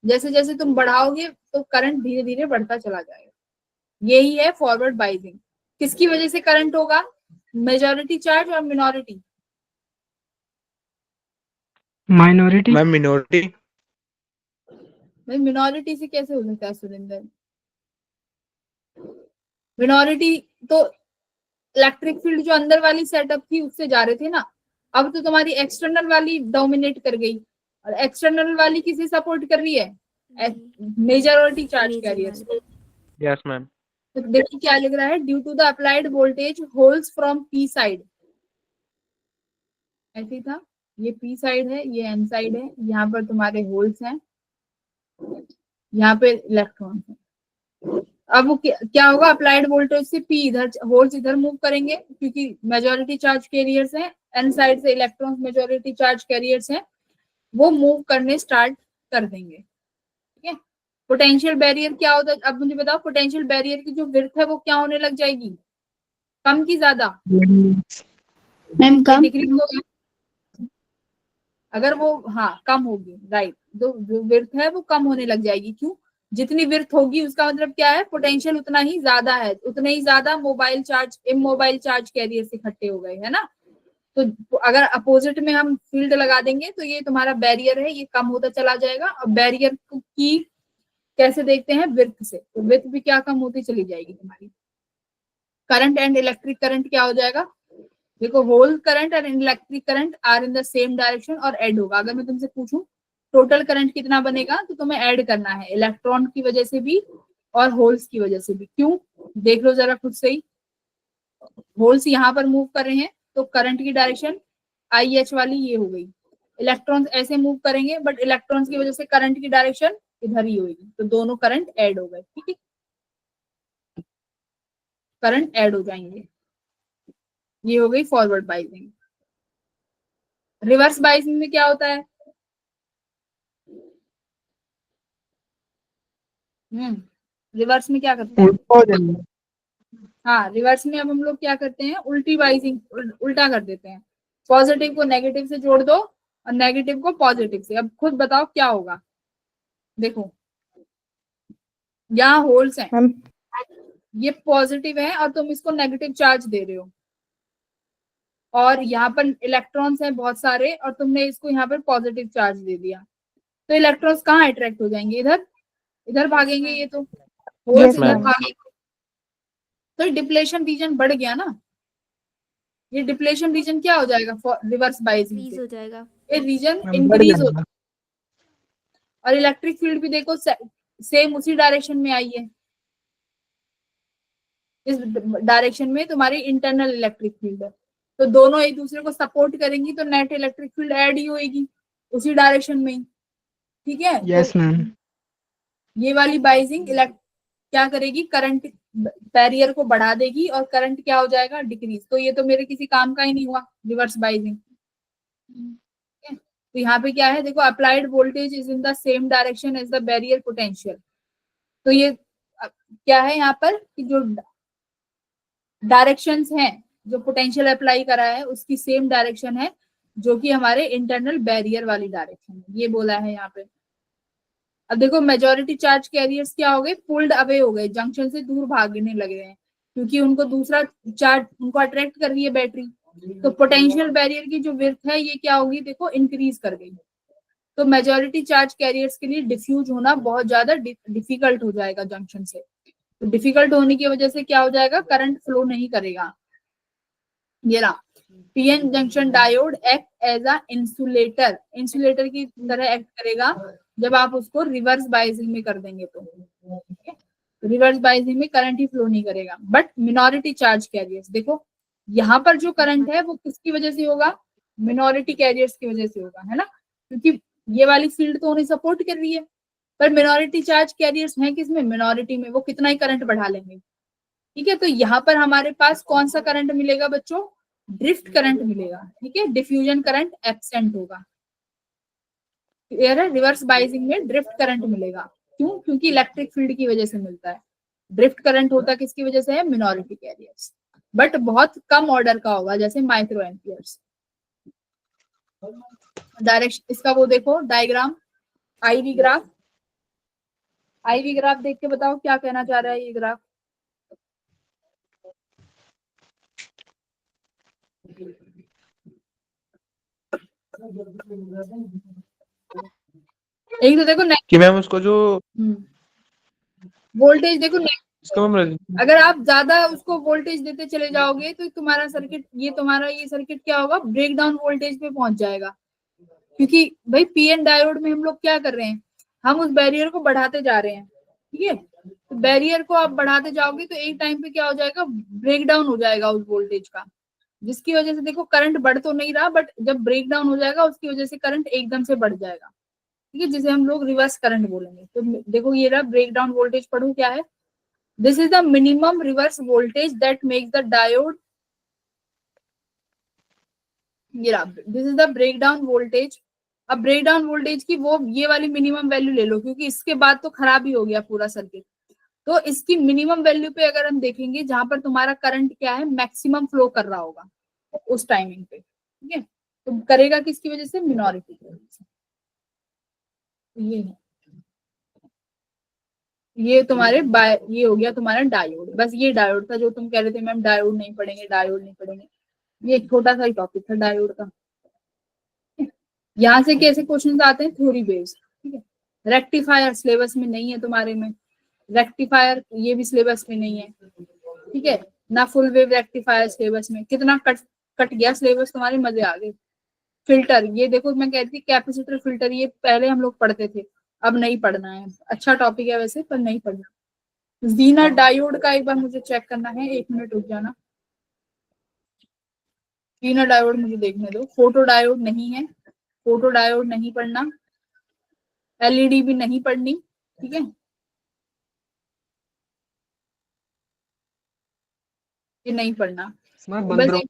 जैसे जैसे तुम बढ़ाओगे तो करंट धीरे धीरे बढ़ता चला जाएगा। यही है फॉरवर्ड बाइसिंग। किसकी वजह से करंट होगा? मेजॉरिटी चार्ज और मिनोरिटी? माइनॉरिटी। Ma'am minority. भाई मिनोरिटी से कैसे हो सकता है सुरेंद्र? मिनोरिटी तो इलेक्ट्रिक फील्ड जो अंदर वाली सेटअप थी उससे जा रहे थे ना, अब तो तुम्हारी एक्सटर्नल वाली डोमिनेट कर गई, और एक्सटर्नल वाली किसे सपोर्ट कर रही है? Majority charge carrier. Yes ma'am. तो देखिए क्या लिख रहा है, due to the applied voltage holes from p side, ऐसे ही था, ये पी साइड है, ये एन साइड है, यहाँ पर तुम्हारे होल्स हैं, यहाँ पे इलेक्ट्रॉन है। अब वो क्या होगा, अप्लाइड वोल्टेज से पी इधर, होल्स इधर मूव करेंगे क्योंकि मेजॉरिटी चार्ज कैरियर्स हैं, एन साइड से इलेक्ट्रॉन्स मेजॉरिटी चार्ज कैरियर्स हैं, वो मूव करने स्टार्ट कर देंगे। ठीक है, पोटेंशियल बैरियर क्या होता है, अब मुझे बताओ, पोटेंशियल बैरियर की जो विड्थ है वो क्या होने लग जाएगी, कम की ज्यादा? मैम कम। डिक्रीज होगा अगर वो, हाँ कम होगी, राइट। जो विड्थ है वो कम होने लग जाएगी। क्यों? जितनी विड्थ होगी उसका मतलब क्या है, पोटेंशियल उतना ही ज्यादा है, उतने ही ज्यादा mobile charge, immobile charge carrier इकट्ठे हो गए, है ना। तो अगर अपोजिट में हम फील्ड लगा देंगे तो ये तुम्हारा बैरियर है, ये कम होता चला जाएगा। और बैरियर की कैसे देखते हैं, विड्थ से, तो विड्थ भी क्या कम होती चली जाएगी तुम्हारी। करंट एंड इलेक्ट्रिक करंट क्या हो जाएगा, देखो, होल करंट और electric current are in the same direction और ऐड होगा। अगर मैं तुमसे पूछूं टोटल करंट कितना बनेगा, तो तुम्हें ऐड करना है, इलेक्ट्रॉन की वजह से भी और होल्स की वजह से भी। क्यों? देख लो जरा खुद से ही, होल्स यहाँ पर मूव कर रहे हैं तो करंट की डायरेक्शन आई एच वाली ये हो गई, इलेक्ट्रॉन्स ऐसे मूव करेंगे बट इलेक्ट्रॉन्स की वजह से करंट की डायरेक्शन इधर ही होगी, तो दोनों करंट ऐड हो गए। ठीक है, करंट ऐड हो जाएंगे। ये हो गई फॉरवर्ड बाइजिंग। रिवर्स बाइजिंग में क्या होता है, रिवर्स में क्या करते हैं, हाँ रिवर्स में अब हम लोग क्या करते हैं, उल्टी बाइजिंग, उल्टा कर देते हैं। पॉजिटिव को नेगेटिव से जोड़ दो और नेगेटिव को पॉजिटिव से। अब खुद बताओ क्या होगा, देखो यहाँ होल्स हैं, मैम ये पॉजिटिव है और तुम इसको नेगेटिव चार्ज दे रहे हो, और यहाँ पर इलेक्ट्रॉन्स हैं बहुत सारे और तुमने इसको यहाँ पर पॉजिटिव चार्ज दे दिया, तो इलेक्ट्रॉन्स कहाँ अट्रैक्ट हो जाएंगे, इधर, इधर भागेंगे, ये तो होल्स Yes, इधर ma'am. भागेंगे, तो डिप्लेशन रीजन बढ़ गया ना। ये डिप्लेशन रीजन क्या हो जाएगा रिवर्स बाइजिंग फ्रीज से, हो जाएगा। ये रीजन मैम बढ़ इंक्रीज जाएगा। होगा। और इलेक्ट्रिक फील्ड भी देखो सेम उसी डायरेक्शन में आई है, इस डायरेक्शन में तुम्हारी इंटरनल इलेक्ट्रिक फील्ड है, तो दोनों एक दूसरे को सपोर्ट करेंगी तो नेट इलेक्ट्रिक फील्ड ऐड ही होगी उसी डायरेक्शन में ही। ठीक है, यस तो मैम। ये वाली बाइजिंग क्या करेगी, करंट बैरियर को बढ़ा देगी और करंट क्या हो जाएगा, डिक्रीज। तो ये तो मेरे किसी काम का ही नहीं हुआ, रिवर्स बाइजिंग। तो यहाँ पे क्या है, देखो, applied voltage is in the same direction as the barrier potential. तो ये क्या है यहाँ पर कि जो डायरेक्शंस हैं, जो पोटेंशियल अप्लाई करा है उसकी सेम डायरेक्शन है जो कि हमारे इंटरनल बैरियर वाली डायरेक्शन है, ये बोला है यहाँ पे। अब देखो, मेजॉरिटी चार्ज कैरियर्स क्या हो गए, पुल्ड अवे हो गए, जंक्शन से दूर भागने लगे हैं क्योंकि उनको दूसरा चार्ज उनको अट्रैक्ट कर रही है बैटरी। तो पोटेंशियल बैरियर की जो विड्थ है ये क्या होगी, देखो इंक्रीज कर गई। तो मेजॉरिटी चार्ज कैरियर्स के लिए डिफ्यूज होना बहुत ज्यादा डिफिकल्ट हो जाएगा जंक्शन से। तो डिफिकल्ट होने की वजह से क्या हो जाएगा, करंट फ्लो नहीं करेगा। ये रहा, PN junction diode act as a insulator, insulator की तरह एक्ट करेगा जब आप उसको रिवर्स बाइजिंग में कर देंगे तो। रिवर्स बाइजिंग में करंट ही फ्लो नहीं करेगा। बट मिनॉरिटी चार्ज कैरियर्स, देखो यहाँ पर जो करंट है वो किसकी वजह से होगा, मिनॉरिटी कैरियर्स की वजह से होगा, है ना, क्योंकि ये वाली फील्ड तो उन्हें सपोर्ट कर रही है। पर मिनॉरिटी चार्ज कैरियर्स हैं किसमें, मिनॉरिटी में, वो कितना ही करंट बढ़ा लेंगे। ठीक है, तो यहाँ पर हमारे पास कौन सा करंट मिलेगा बच्चों, ड्रिफ्ट करंट मिलेगा। ठीक है, डिफ्यूजन करंट एब्सेंट होगा। क्लियर है, रिवर्स बाइजिंग में ड्रिफ्ट करंट मिलेगा। क्यों? क्योंकि इलेक्ट्रिक फील्ड की वजह से मिलता है। ड्रिफ्ट करंट होता किसकी वजह से है, मिनॉरिटी कैरियर्स, बट बहुत कम ऑर्डर का होगा, जैसे माइक्रो एम्पियर्स। डायरेक्शन इसका वो देखो diagram, IV graph, IV graph देख के बताओ क्या कहना चाह रहा है ये ग्राफ। एक तो देखो कि मैम उसको जो वोल्टेज देखो, इसका मैम अगर आप ज्यादा उसको वोल्टेज देते चले जाओगे तो तुम्हारा सर्किट, ये सर्किट क्या होगा, ब्रेक डाउन वोल्टेज पे पहुंच जाएगा। क्योंकि भाई पीएन डायोड में हम लोग क्या कर रहे हैं, हम उस बैरियर को बढ़ाते जा रहे हैं। ठीक है, तो बैरियर को आप बढ़ाते जाओगे तो एक टाइम पे क्या हो जाएगा, ब्रेक डाउन हो जाएगा उस वोल्टेज का। जिसकी वजह से देखो करंट बढ़ तो नहीं रहा, बट जब ब्रेक डाउन हो जाएगा उसकी वजह से करंट एकदम से बढ़ जाएगा, ठीक है, जिसे हम लोग रिवर्स करंट बोलेंगे। तो देखो ये रहा ब्रेक डाउन वोल्टेज, पढ़ो क्या है। This is the minimum reverse voltage that makes the diode, ये रहा, this is the breakdown voltage. अब ब्रेक डाउन वोल्टेज की वो ये वाली मिनिमम वैल्यू ले लो, क्योंकि इसके बाद तो खराब ही हो गया पूरा सर्किट। तो इसकी मिनिमम वैल्यू पे अगर हम देखेंगे, जहां पर तुम्हारा करंट क्या है, मैक्सिमम फ्लो कर रहा होगा उस टाइमिंग पे, ठीक है, तो करेगा किसकी वजह से, मिनोरिटी की वजह से। ये है, ये तुम्हारे ये हो गया तुम्हारा डायोड। बस ये डायोड था जो तुम कह रहे थे मैम डायोड नहीं पढ़ेंगे, डायोड नहीं पढ़ेंगे। ये एक छोटा सा ही टॉपिक था डायोड का। यहाँ से कैसे क्वेश्चन आते हैं, थ्योरी बेस्ड, ठीक है। रेक्टिफायर सिलेबस में नहीं है तुम्हारे में, रेक्टिफायर ये भी सिलेबस में नहीं है, ठीक है ना। फुल वेव रेक्टिफायर सिलेबस में, कितना कट कट गया सिलेबस तुम्हारे, मजे आ गए। फिल्टर, ये देखो मैं कहती थी कैपेसिटर फिल्टर, ये पहले हम लोग पढ़ते थे, अब नहीं पढ़ना है। अच्छा टॉपिक है वैसे, पर नहीं पढ़ना। जीना डायोड का एक बार मुझे चेक करना है, 1 मिनट रुक जाना। जीना डायोड मुझे देखने दो। फोटो डायोड नहीं है, फोटो डायोड नहीं पढ़ना, एलईडी भी नहीं पढ़नी, ठीक है, ये नहीं पढ़ना। बस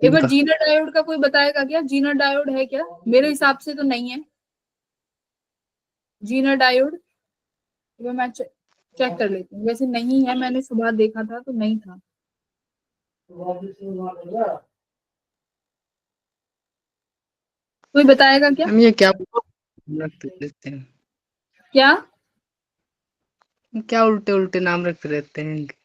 एक बार जीना डायोड का कोई बताएगा क्या, जीना डायोड है क्या? मेरे हिसाब से तो नहीं है जीना डायोड। वो मैं चेक कर लेती हूँ, वैसे नहीं है, मैंने सुबह देखा था तो नहीं था। कोई बताएगा क्या? हम ये क्या रख लेते हैं, क्या? क्या उल्टे उल्टे नाम रखते रहते हैं इनके।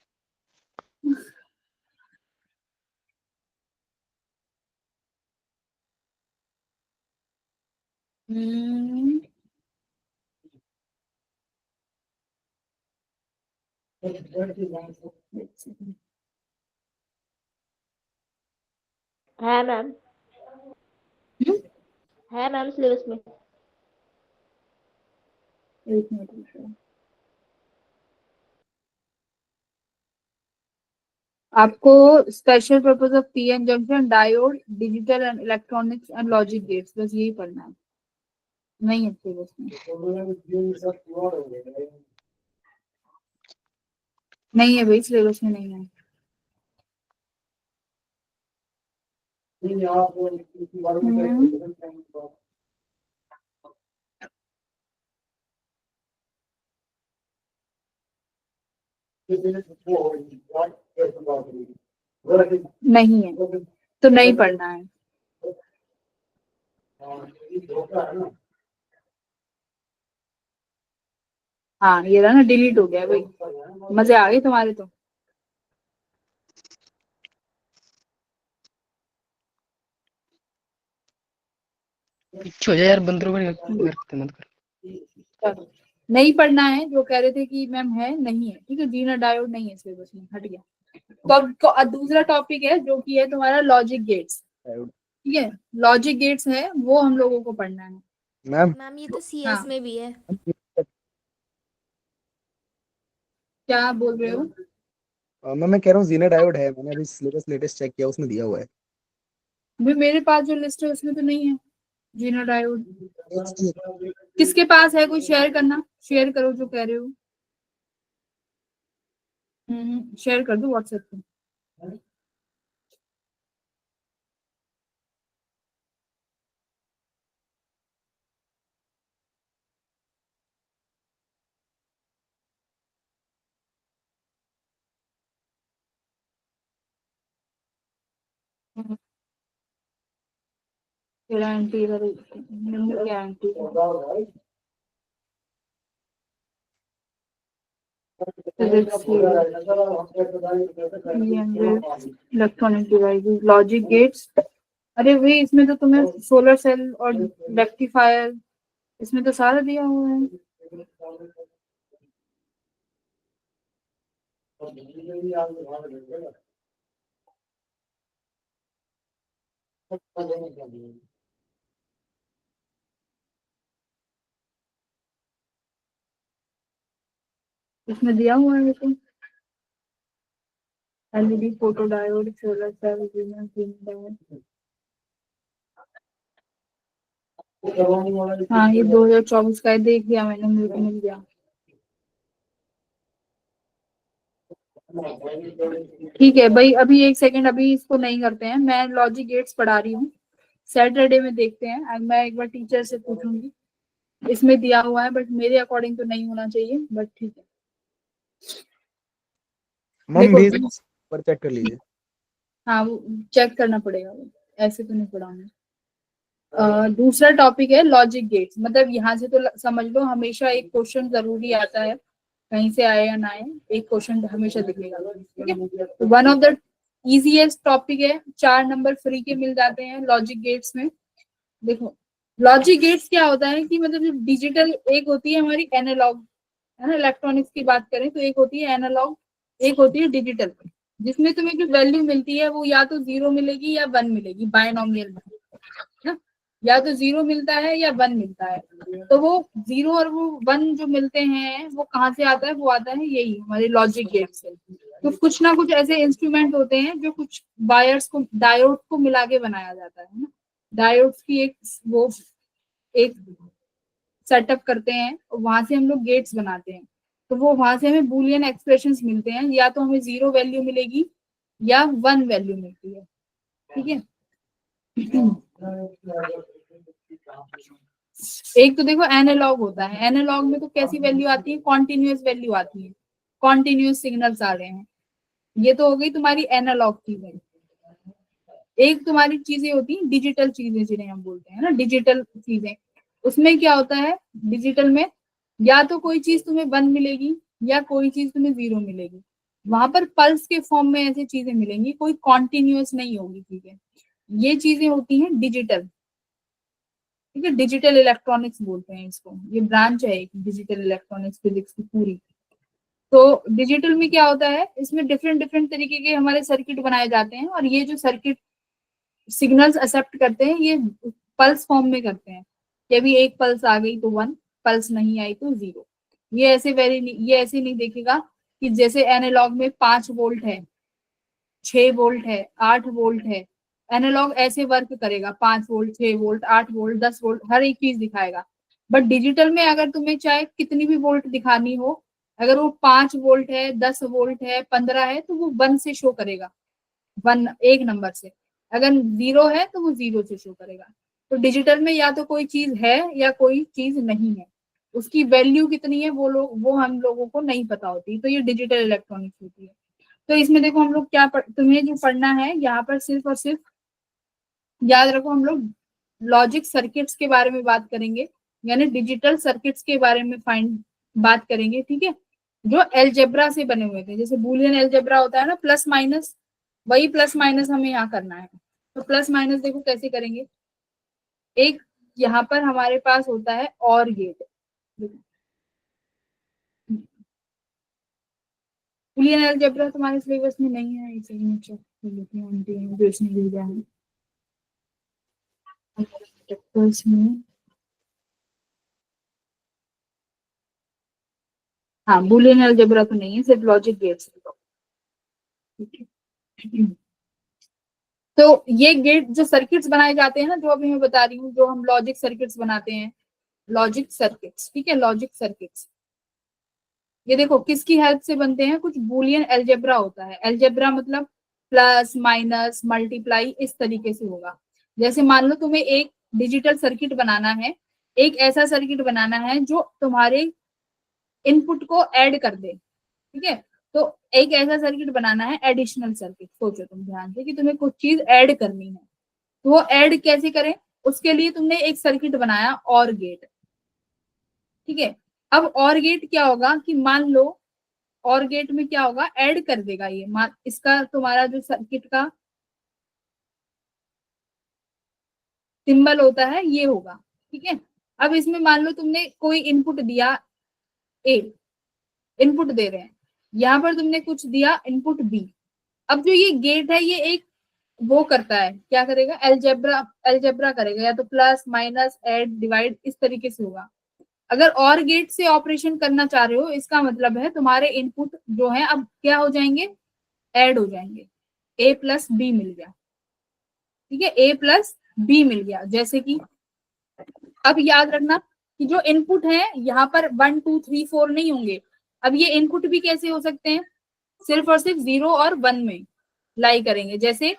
हम्म, है मैम, है मैम सिलेबस में। एक मिनट रुक जाओ। आपको special purpose of PN junction, diode, digital and electronics and logic gates, बस यही पढ़ना है। नहीं है सिलेबस में, नहीं है भाई, सिलेबस में नहीं है। हम्म, नहीं है तो नहीं पढ़ना है। हाँ ये रहा ना, डिलीट हो गया भाई। मजे आ गए तुम्हारे तो। पीछे हो जा यार, बंदरों पर करते मत कर। चलो, नहीं पढ़ना है, जो कह रहे थे कि मैम है, नहीं है, ठीक है, जीना डायोड नहीं है सिलेबस में, हट गया। तो अब दूसरा टॉपिक है जो कि है तुम्हारा लॉजिक गेट्स, ठीक है, लॉजिक गेट्स है वो हम लोगों को पढ़ना है। मैम मैम ये तो सीएस हाँ, में भी है। क्या बोल रहे हो? मैम मैं कह रहा हूँ जीना डायोड है, मैंने अभी सिलेबस लेटेस्ट चेक किया, उसमें दिया हुआ है। अभी मेरे पास जो लिस्ट है उसमें तो नहीं है जीना डायोड। एक- किसके पास है, कोई शेयर करना, शेयर करो जो कह रहे हो। शेयर कर दो व्हाट्सएप पे। Guarantee guarantee electronic devices, logic gates. अरे भाई इसमें तो तुम्हें सोलर सेल और रेक्टिफायर, इसमें तो सारा दिया हुआ है। इसमें दिया हुआ है तो LED, photodiode, solar cell, diode. हाँ ये 2024 का है, देख लिया मैंने, मेरे को मिल गया। ठीक है भाई, अभी एक सेकंड, अभी इसको नहीं करते हैं, मैं लॉजिक गेट्स पढ़ा रही हूँ, सैटरडे में देखते हैं। अब मैं एक बार टीचर से पूछूंगी, इसमें दिया हुआ है बट मेरे अकॉर्डिंग तो नहीं होना चाहिए, बट ठीक है। मैम देखो बेसिक पर चेक कर लीजिए। हाँ वो चेक करना पड़ेगा, वो ऐसे तो नहीं पढ़ाऊंगी। दूसरा टॉपिक है लॉजिक गेट्स, मतलब यहाँ से तो समझ लो हमेशा एक क्वेश्चन जरूरी आता है, कहीं से आए या ना आए, एक क्वेश्चन हमेशा दिखेगा। ठीक है, one of the easiest topic है, 4 नंबर फ्री के मिल जाते हैं लॉजिक गेट्स में। देखो लॉजिक गेट्स क्या होता है कि मतलब जो डिजिटल, एक होती है हमारी एनालॉग, है ना, इलेक्ट्रॉनिक्स की बात करें तो एक होती है एनालॉग, एक होती है डिजिटल, जिसमें तुम्हें जो वैल्यू मिलती है वो या तो 0 मिलेगी या 1 मिलेगी, बायनॉमियल में, ना, या तो 0 मिलता है या 1 मिलता है। तो वो 0 और वो 1 जो मिलते हैं वो कहाँ से आता है, वो आता है यही हमारे लॉजिक गेट से। तो कुछ ना कुछ ऐसे इंस्ट्रूमेंट होते हैं जो कुछ वायर्स को, डायोड को मिला के बनाया जाता है ना, डायोड्स की एक वो एक सेटअप करते हैं, वहां से हम लोग गेट्स बनाते हैं। तो वो वहां से हमें बूलियन एक्सप्रेशंस मिलते हैं, या तो हमें 0 वैल्यू मिलेगी या 1 वैल्यू मिलती है। ठीक है, एक तो देखो एनालॉग होता है, एनालॉग में तो कैसी वैल्यू आती है, कॉन्टिन्यूअस वैल्यू आती है, कॉन्टिन्यूअस सिग्नल्स आ रहे हैं, ये तो हो गई तुम्हारी एनालॉग चीजें। एक तुम्हारी चीजें होती है डिजिटल चीजें, जिन्हें हम बोलते हैं ना डिजिटल चीजें। उसमें क्या होता है डिजिटल में, या तो कोई चीज तुम्हें 1 मिलेगी या कोई चीज तुम्हें 0 मिलेगी, वहां पर पल्स के फॉर्म में ऐसी चीजें मिलेंगी, कोई कॉन्टिन्यूअस नहीं होगी चीजें। ये चीजें होती हैं डिजिटल। ठीक है, डिजिटल इलेक्ट्रॉनिक्स बोलते हैं इसको, ये ब्रांच है एक डिजिटल इलेक्ट्रॉनिक्स फिजिक्स की पूरी। तो डिजिटल में क्या होता है, इसमें डिफरेंट डिफरेंट तरीके के हमारे सर्किट बनाए जाते हैं, और ये जो सर्किट सिग्नल्स एक्सेप्ट करते हैं ये पल्स फॉर्म में करते हैं, कि अभी एक पल्स आ गई तो 1, पल्स नहीं आई तो 0। ये ऐसे नहीं देखेगा कि जैसे एनालॉग में 5 वोल्ट है, 6 वोल्ट है, 8 वोल्ट है, एनालॉग ऐसे वर्क करेगा, 5 वोल्ट, 6 वोल्ट, 8 वोल्ट, 10 वोल्ट, हर एक चीज दिखाएगा। बट डिजिटल में अगर तुम्हें चाहे कितनी भी वोल्ट दिखानी हो, अगर वो 5 वोल्ट है, 10 वोल्ट है, 15 है, तो वो 1 से शो करेगा, 1 एक नंबर से। अगर 0 है तो वो 0 से शो करेगा। तो डिजिटल में या तो कोई चीज है या कोई चीज नहीं है, उसकी वैल्यू कितनी है वो हम लोगों को नहीं पता होती, तो ये डिजिटल इलेक्ट्रॉनिक्स होती है। तो इसमें देखो हम लोग तुम्हें जो पढ़ना है यहाँ पर सिर्फ और सिर्फ याद रखो, हम लोग लॉजिक सर्किट्स के बारे में बात करेंगे, यानी डिजिटल सर्किट्स के बारे में बात करेंगे। ठीक है, जो एलजेब्रा से बने हुए थे, जैसे बूलियन एलजेब्रा होता है ना, प्लस माइनस, वही प्लस माइनस हमें यहाँ करना है। तो प्लस माइनस देखो कैसे करेंगे, एक यहाँ पर हमारे पास होता है और गेट, बूलियन अलजेब्रा तुम्हारे सिलेबस में नहीं है, इसलिए मैं चेक कर लेती हूँ आंटी ने जो इसने भेजा है में। हाँ बूलियन अलजेब्रा तो नहीं है, सिर्फ लॉजिक गेट्स। तो ये गेट जो सर्किट्स बनाए जाते हैं ना, जो अभी मैं बता रही हूँ, जो हम लॉजिक सर्किट्स बनाते हैं, लॉजिक सर्किट्स, ठीक है, लॉजिक सर्किट्स, ये देखो किसकी हेल्प से बनते हैं, कुछ बूलियन अलजेब्रा होता है। अलजेब्रा मतलब प्लस माइनस मल्टीप्लाई इस तरीके से होगा। जैसे मान लो तुम्हें एक डिजिटल सर्किट बनाना है, एक ऐसा सर्किट बनाना है जो तुम्हारे इनपुट को ऐड कर दे, ठीक है, तो एक ऐसा सर्किट बनाना है एडिशनल सर्किट। सोचो तुम ध्यान से कि तुम्हें कुछ चीज ऐड करनी है, तो वो ऐड कैसे करें, उसके लिए तुमने एक सर्किट बनाया और गेट। ठीक है, अब और गेट क्या होगा कि मान लो और गेट में क्या होगा, ऐड कर देगा ये, इसका तुम्हारा जो सर्किट का सिंबल होता है ये होगा। ठीक है, अब इसमें मान लो तुमने कोई इनपुट दिया, ए इनपुट दे रहे हैं, यहाँ पर तुमने कुछ दिया इनपुट बी। अब जो ये गेट है ये एक वो करता है, क्या करेगा, एल्जेब्रा करेगा, या तो प्लस माइनस ऐड डिवाइड इस तरीके से होगा। अगर और गेट से ऑपरेशन करना चाह रहे हो, इसका मतलब है तुम्हारे इनपुट जो है अब क्या हो जाएंगे, ऐड हो जाएंगे, a प्लस बी मिल गया, ठीक है, a प्लस बी मिल गया। जैसे कि अब याद रखना कि जो इनपुट है यहाँ पर 1 2 3 4 नहीं होंगे, अब ये इनपुट भी कैसे हो सकते हैं, सिर्फ और सिर्फ 0 और 1 में लाई करेंगे। जैसे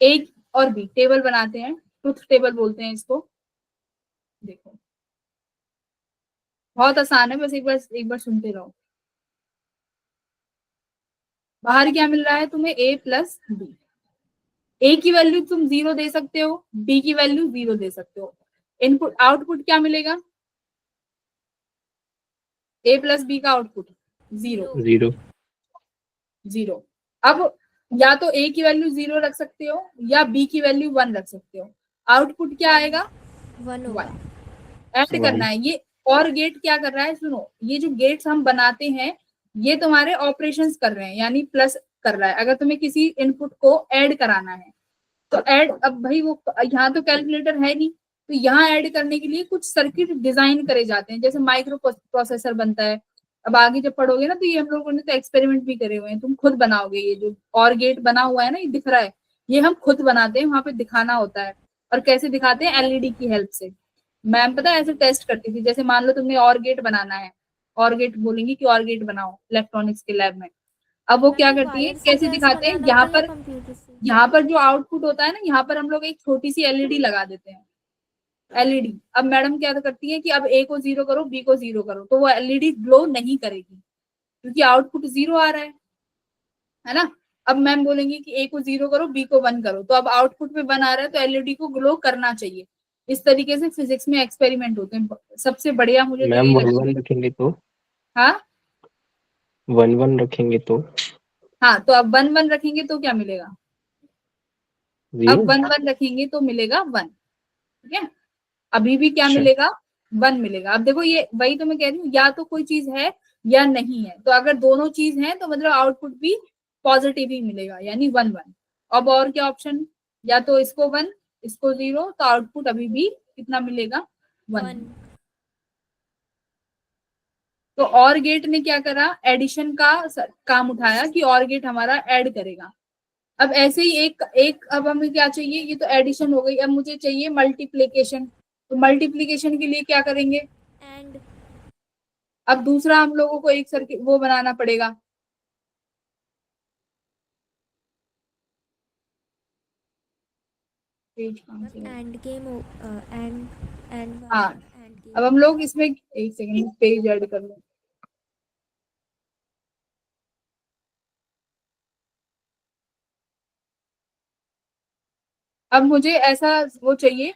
a और b टेबल बनाते हैं, ट्रुथ टेबल बोलते हैं इसको। देखो बहुत आसान है, बस एक बार सुनते रहो। बाहर क्या मिल रहा है तुम्हें, a प्लस बी। ए की वैल्यू तुम 0 दे सकते हो, बी की वैल्यू 0 दे सकते हो। इनपुट आउटपुट क्या मिलेगा, ए प्लस बी का आउटपुट 0 0 0। अब या तो ए की वैल्यू 0 रख सकते हो या बी की वैल्यू 1 रख सकते हो। आउटपुट क्या आएगा, 1 होगा। 1 ऐड करना है। ये और गेट क्या कर रहा है, सुनो, ये जो गेट्स हम बनाते हैं ये तुम्हारे ऑपरेशंस कर रहे हैं, यानी प्लस कर रहा है। अगर तुम्हें किसी इनपुट को ऐड कराना है तो ऐड, अब भाई वो यहाँ तो कैलकुलेटर है नहीं, तो यहाँ ऐड करने के लिए कुछ सर्किट डिजाइन करे जाते हैं, जैसे माइक्रो प्रोसेसर बनता है। अब आगे जब पढ़ोगे ना तो ये हम लोगों ने तो एक्सपेरिमेंट भी करे हुए हैं, तुम खुद बनाओगे। ये जो और गेट बना हुआ है ना, ये दिख रहा है, ये हम खुद बनाते हैं, वहां पे दिखाना होता है। और कैसे दिखाते हैं, एलईडी की हेल्प से। मैम पता है ऐसे टेस्ट करती थी, जैसे मान लो तुमने और गेट बनाना है, और गेट बोलेंगी कि और गेट बनाओ इलेक्ट्रॉनिक्स के लैब में। अब वो क्या करती है, कैसे दिखाते हैं, यहाँ पर जो आउटपुट होता है ना, यहाँ पर हम लोग एक छोटी सी एलईडी लगा देते हैं, एलईडी। अब मैडम क्या करती है कि अब ए को 0 करो, बी को 0 करो, तो वो एलईडी ग्लो नहीं करेगी क्योंकि आउटपुट 0 आ रहा है ना। अब मैम बोलेंगे कि ए को 0 करो, बी को 1 करो, तो अब आउटपुट में 1 आ रहा है, तो एलईडी को ग्लो करना चाहिए। इस तरीके से फिजिक्स में एक्सपेरिमेंट होते हैं। सबसे बढ़िया मुझे तो मैम यही 1 लगता 1 रखेंगे तो, है। हाँ 1 1 रखेंगे तो हाँ, तो अब 1 1 रखेंगे तो क्या मिलेगा, अब 0। 1 1 रखेंगे तो मिलेगा 1, ठीक है। अभी भी क्या अच्छा। मिलेगा, 1 मिलेगा। अब देखो ये वही तो मैं कह रही हूँ, या तो कोई चीज है या नहीं है, तो अगर दोनों चीज है तो मतलब आउटपुट भी पॉजिटिव ही मिलेगा, यानी 1 1। अब और क्या ऑप्शन, या तो इसको 1 इसको 0, तो आउटपुट अभी भी कितना मिलेगा, 1। तो और गेट ने क्या करा, एडिशन का काम उठाया कि और गेट हमारा ऐड करेगा। अब ऐसे ही एक एक अब हमें क्या चाहिए, ये तो एडिशन हो गई, अब मुझे चाहिए मल्टीप्लीकेशन। तो मल्टीप्लीकेशन के लिए क्या करेंगे, एंड अब दूसरा हम लोगों को एक सर्किट वो बनाना पड़ेगा। एंड गेम एंड हाँ, अब हम लोग इसमें एक सेकंड पेज ऐड कर लो। अब मुझे ऐसा वो चाहिए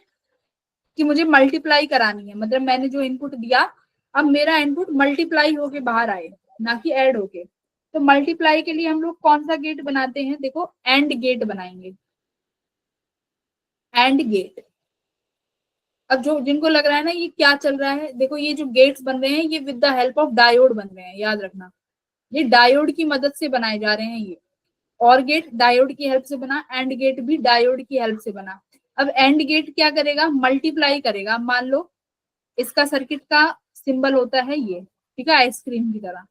कि मुझे मल्टीप्लाई करानी है, मतलब मैंने जो इनपुट दिया, अब मेरा इनपुट मल्टीप्लाई होके बाहर आए, ना कि ऐड होके। तो मल्टीप्लाई के लिए हम लोग कौन सा गेट बनाते हैं, देखो एंड गेट बनाएंगे, एंड गेट। अब जो जिनको लग रहा है ना ये क्या चल रहा है, देखो ये जो गेट्स बन रहे हैं ये with the help of diode बन रहे हैं, याद रखना ये डायोड की मदद से बनाए जा रहे हैं। ये और गेट डायोड की हेल्प से बना, एंड गेट भी डायोड की हेल्प से बना। अब एंड गेट क्या करेगा, मल्टीप्लाई करेगा। मान लो इसका सर्किट का सिंबल होता है ये, ठीक है, आइसक्रीम की तरह।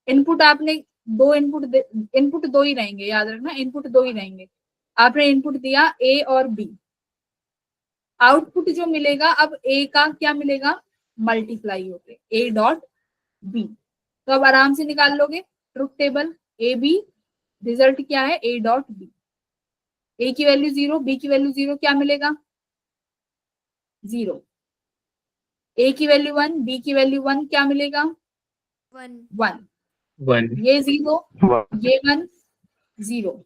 इनपुट आपने दो इनपुट दो ही रहेंगे, याद रखना इनपुट दो ही रहेंगे। आपने इनपुट दिया ए और बी, आउटपुट जो मिलेगा अब ए का क्या मिलेगा, मल्टीप्लाई होके ए डॉट बी। तो अब आराम से निकाल लोगे truth table, A B result क्या है, ए डॉट बी। ए की वैल्यू 0, बी की वैल्यू 0, क्या मिलेगा 0। ए की वैल्यू 1, बी की वैल्यू 1, क्या मिलेगा 1। 1 ये 0, ये 1 0,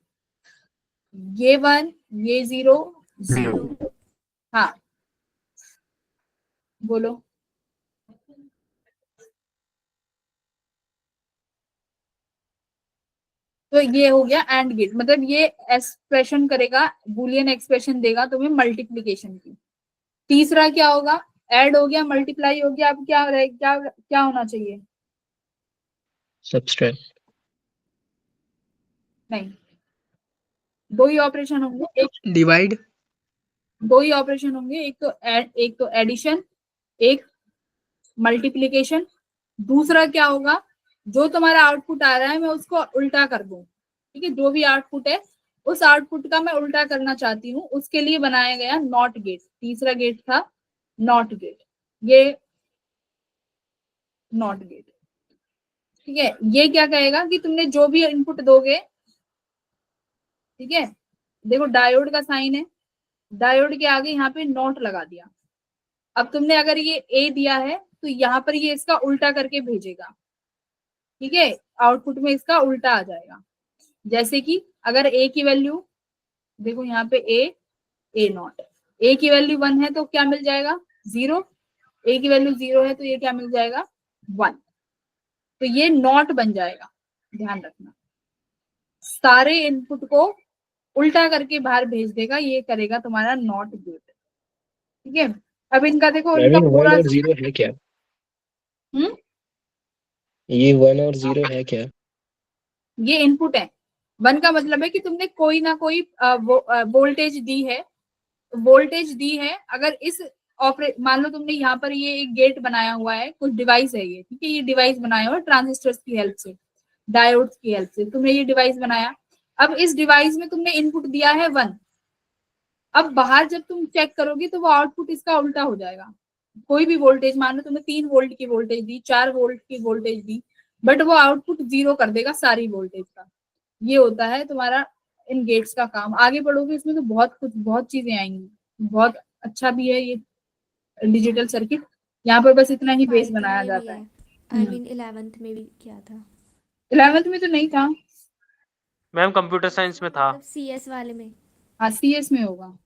ये 1 ये 0 0। हाँ बोलो। तो ये हो गया एंड गेट, मतलब ये एक्सप्रेशन करेगा, बुलियन एक्सप्रेशन देगा तुम्हें मल्टीप्लिकेशन की। तीसरा क्या होगा, ऐड हो गया मल्टीप्लाई हो गया, अब क्या होना चाहिए, सब्सट्रैक्ट। नहीं, दो ही ऑपरेशन होंगे, एक डिवाइड। दो ही ऑपरेशन होंगे, एक तो एडिशन, एक मल्टीप्लिकेशन। दूसरा क्या होगा, जो तुम्हारा आउटपुट आ रहा है मैं उसको उल्टा कर दूं, ठीक है, जो भी आउटपुट है उस आउटपुट का मैं उल्टा करना चाहती हूँ, उसके लिए बनाया गया नॉट गेट। तीसरा गेट था नॉट गेट, ये नॉट गेट। ठीक है, ये क्या कहेगा कि तुमने जो भी इनपुट दोगे, ठीक है, देखो डायोड का साइन है, डायोड के आगे यहाँ पे नॉट लगा दिया। अब तुमने अगर ये ए दिया है तो यहाँ पर ये इसका उल्टा करके भेजेगा। ठीक है, आउटपुट में इसका उल्टा आ जाएगा। जैसे कि अगर ए की वैल्यू देखो यहाँ पे ए नॉट, ए की वैल्यू 1 है तो क्या मिल जाएगा 0, ए की वैल्यू 0 है तो ये क्या मिल जाएगा 1, तो ये नॉट बन जाएगा। ध्यान रखना, सारे इनपुट को उल्टा करके बाहर भेज देगा, ये करेगा तुम्हारा नॉट गेट। ठीक है, अब इनका देखो, मैम इनका ये पूरा 1 और 0 है क्या? ये 1 और 0 है क्या? ये इनपुट है। 1 का मतलब है कि तुमने कोई ना कोई वोल्टेज दी है, वोल्टेज दी है। अगर इस मान लो तुमने यहाँ पर ये एक गेट बनाया हुआ है, कुछ डिवाइस है ये, ठीक है, ये डिवाइस बनाया हुआ है ट्रांजिस्टर्स की हेल्प से, डायोड्स की हेल्प से तुमने ये डिवाइस बनाया। अब इस डिवाइस में तुमने इनपुट दिया है 1, अब बाहर जब तुम चेक करोगे तो वो आउटपुट इसका उल्टा हो जाएगा। कोई भी वोल्टेज, मान लो तुमने 3 वोल्ट की वोल्टेज दी, 4 वोल्ट की वोल्टेज दी, बट वो आउटपुट 0 कर देगा सारी वोल्टेज का। ये होता है तुम्हारा इन गेट्स का काम। आगे बढ़ोगे इसमें तो बहुत कुछ, बहुत चीजें आएंगी, बहुत अच्छा भी है ये डिजिटल सर्किट। यहाँ पर बस इतना ही बेस 5th बनाया में भी जाता है, है। आई मीन 11th में भी किया था। 11th में तो नहीं था मैम, कंप्यूटर साइंस में था। मतलब CS वाले में। हाँ, CS में होगा।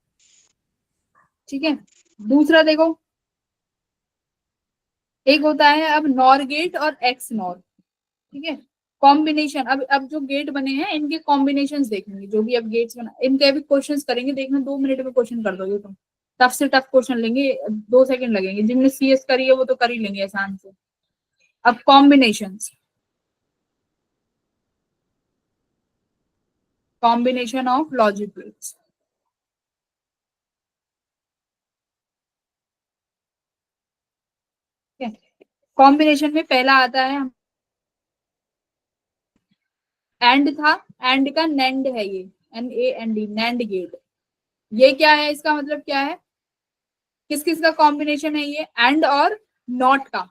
ठीक है, दूसरा देखो, एक होता है अब नॉर गेट और एक्स नॉर। ठीक है, कॉम्बिनेशन, अब जो गेट बने हैं इनके कॉम्बिनेशंस देखेंगे, जो भी अब गेट्स बना इनके अभी क्वेश्चंस करेंगे, देखना 2 मिनट में क्वेश्चन कर दोगे तुम। टफ से टफ क्वेश्चन लेंगे, 2 सेकंड लगेंगे, जिनने CS करी है वो तो कर ही लेंगे आसान से। अब combinations, combination of logic gates. Combination में पहला आता है एंड था, एंड का नैंड है ये, NAND, नैंड गेट। ये क्या है, इसका मतलब क्या है, किस किस का कॉम्बिनेशन है ये, एंड और नॉट का।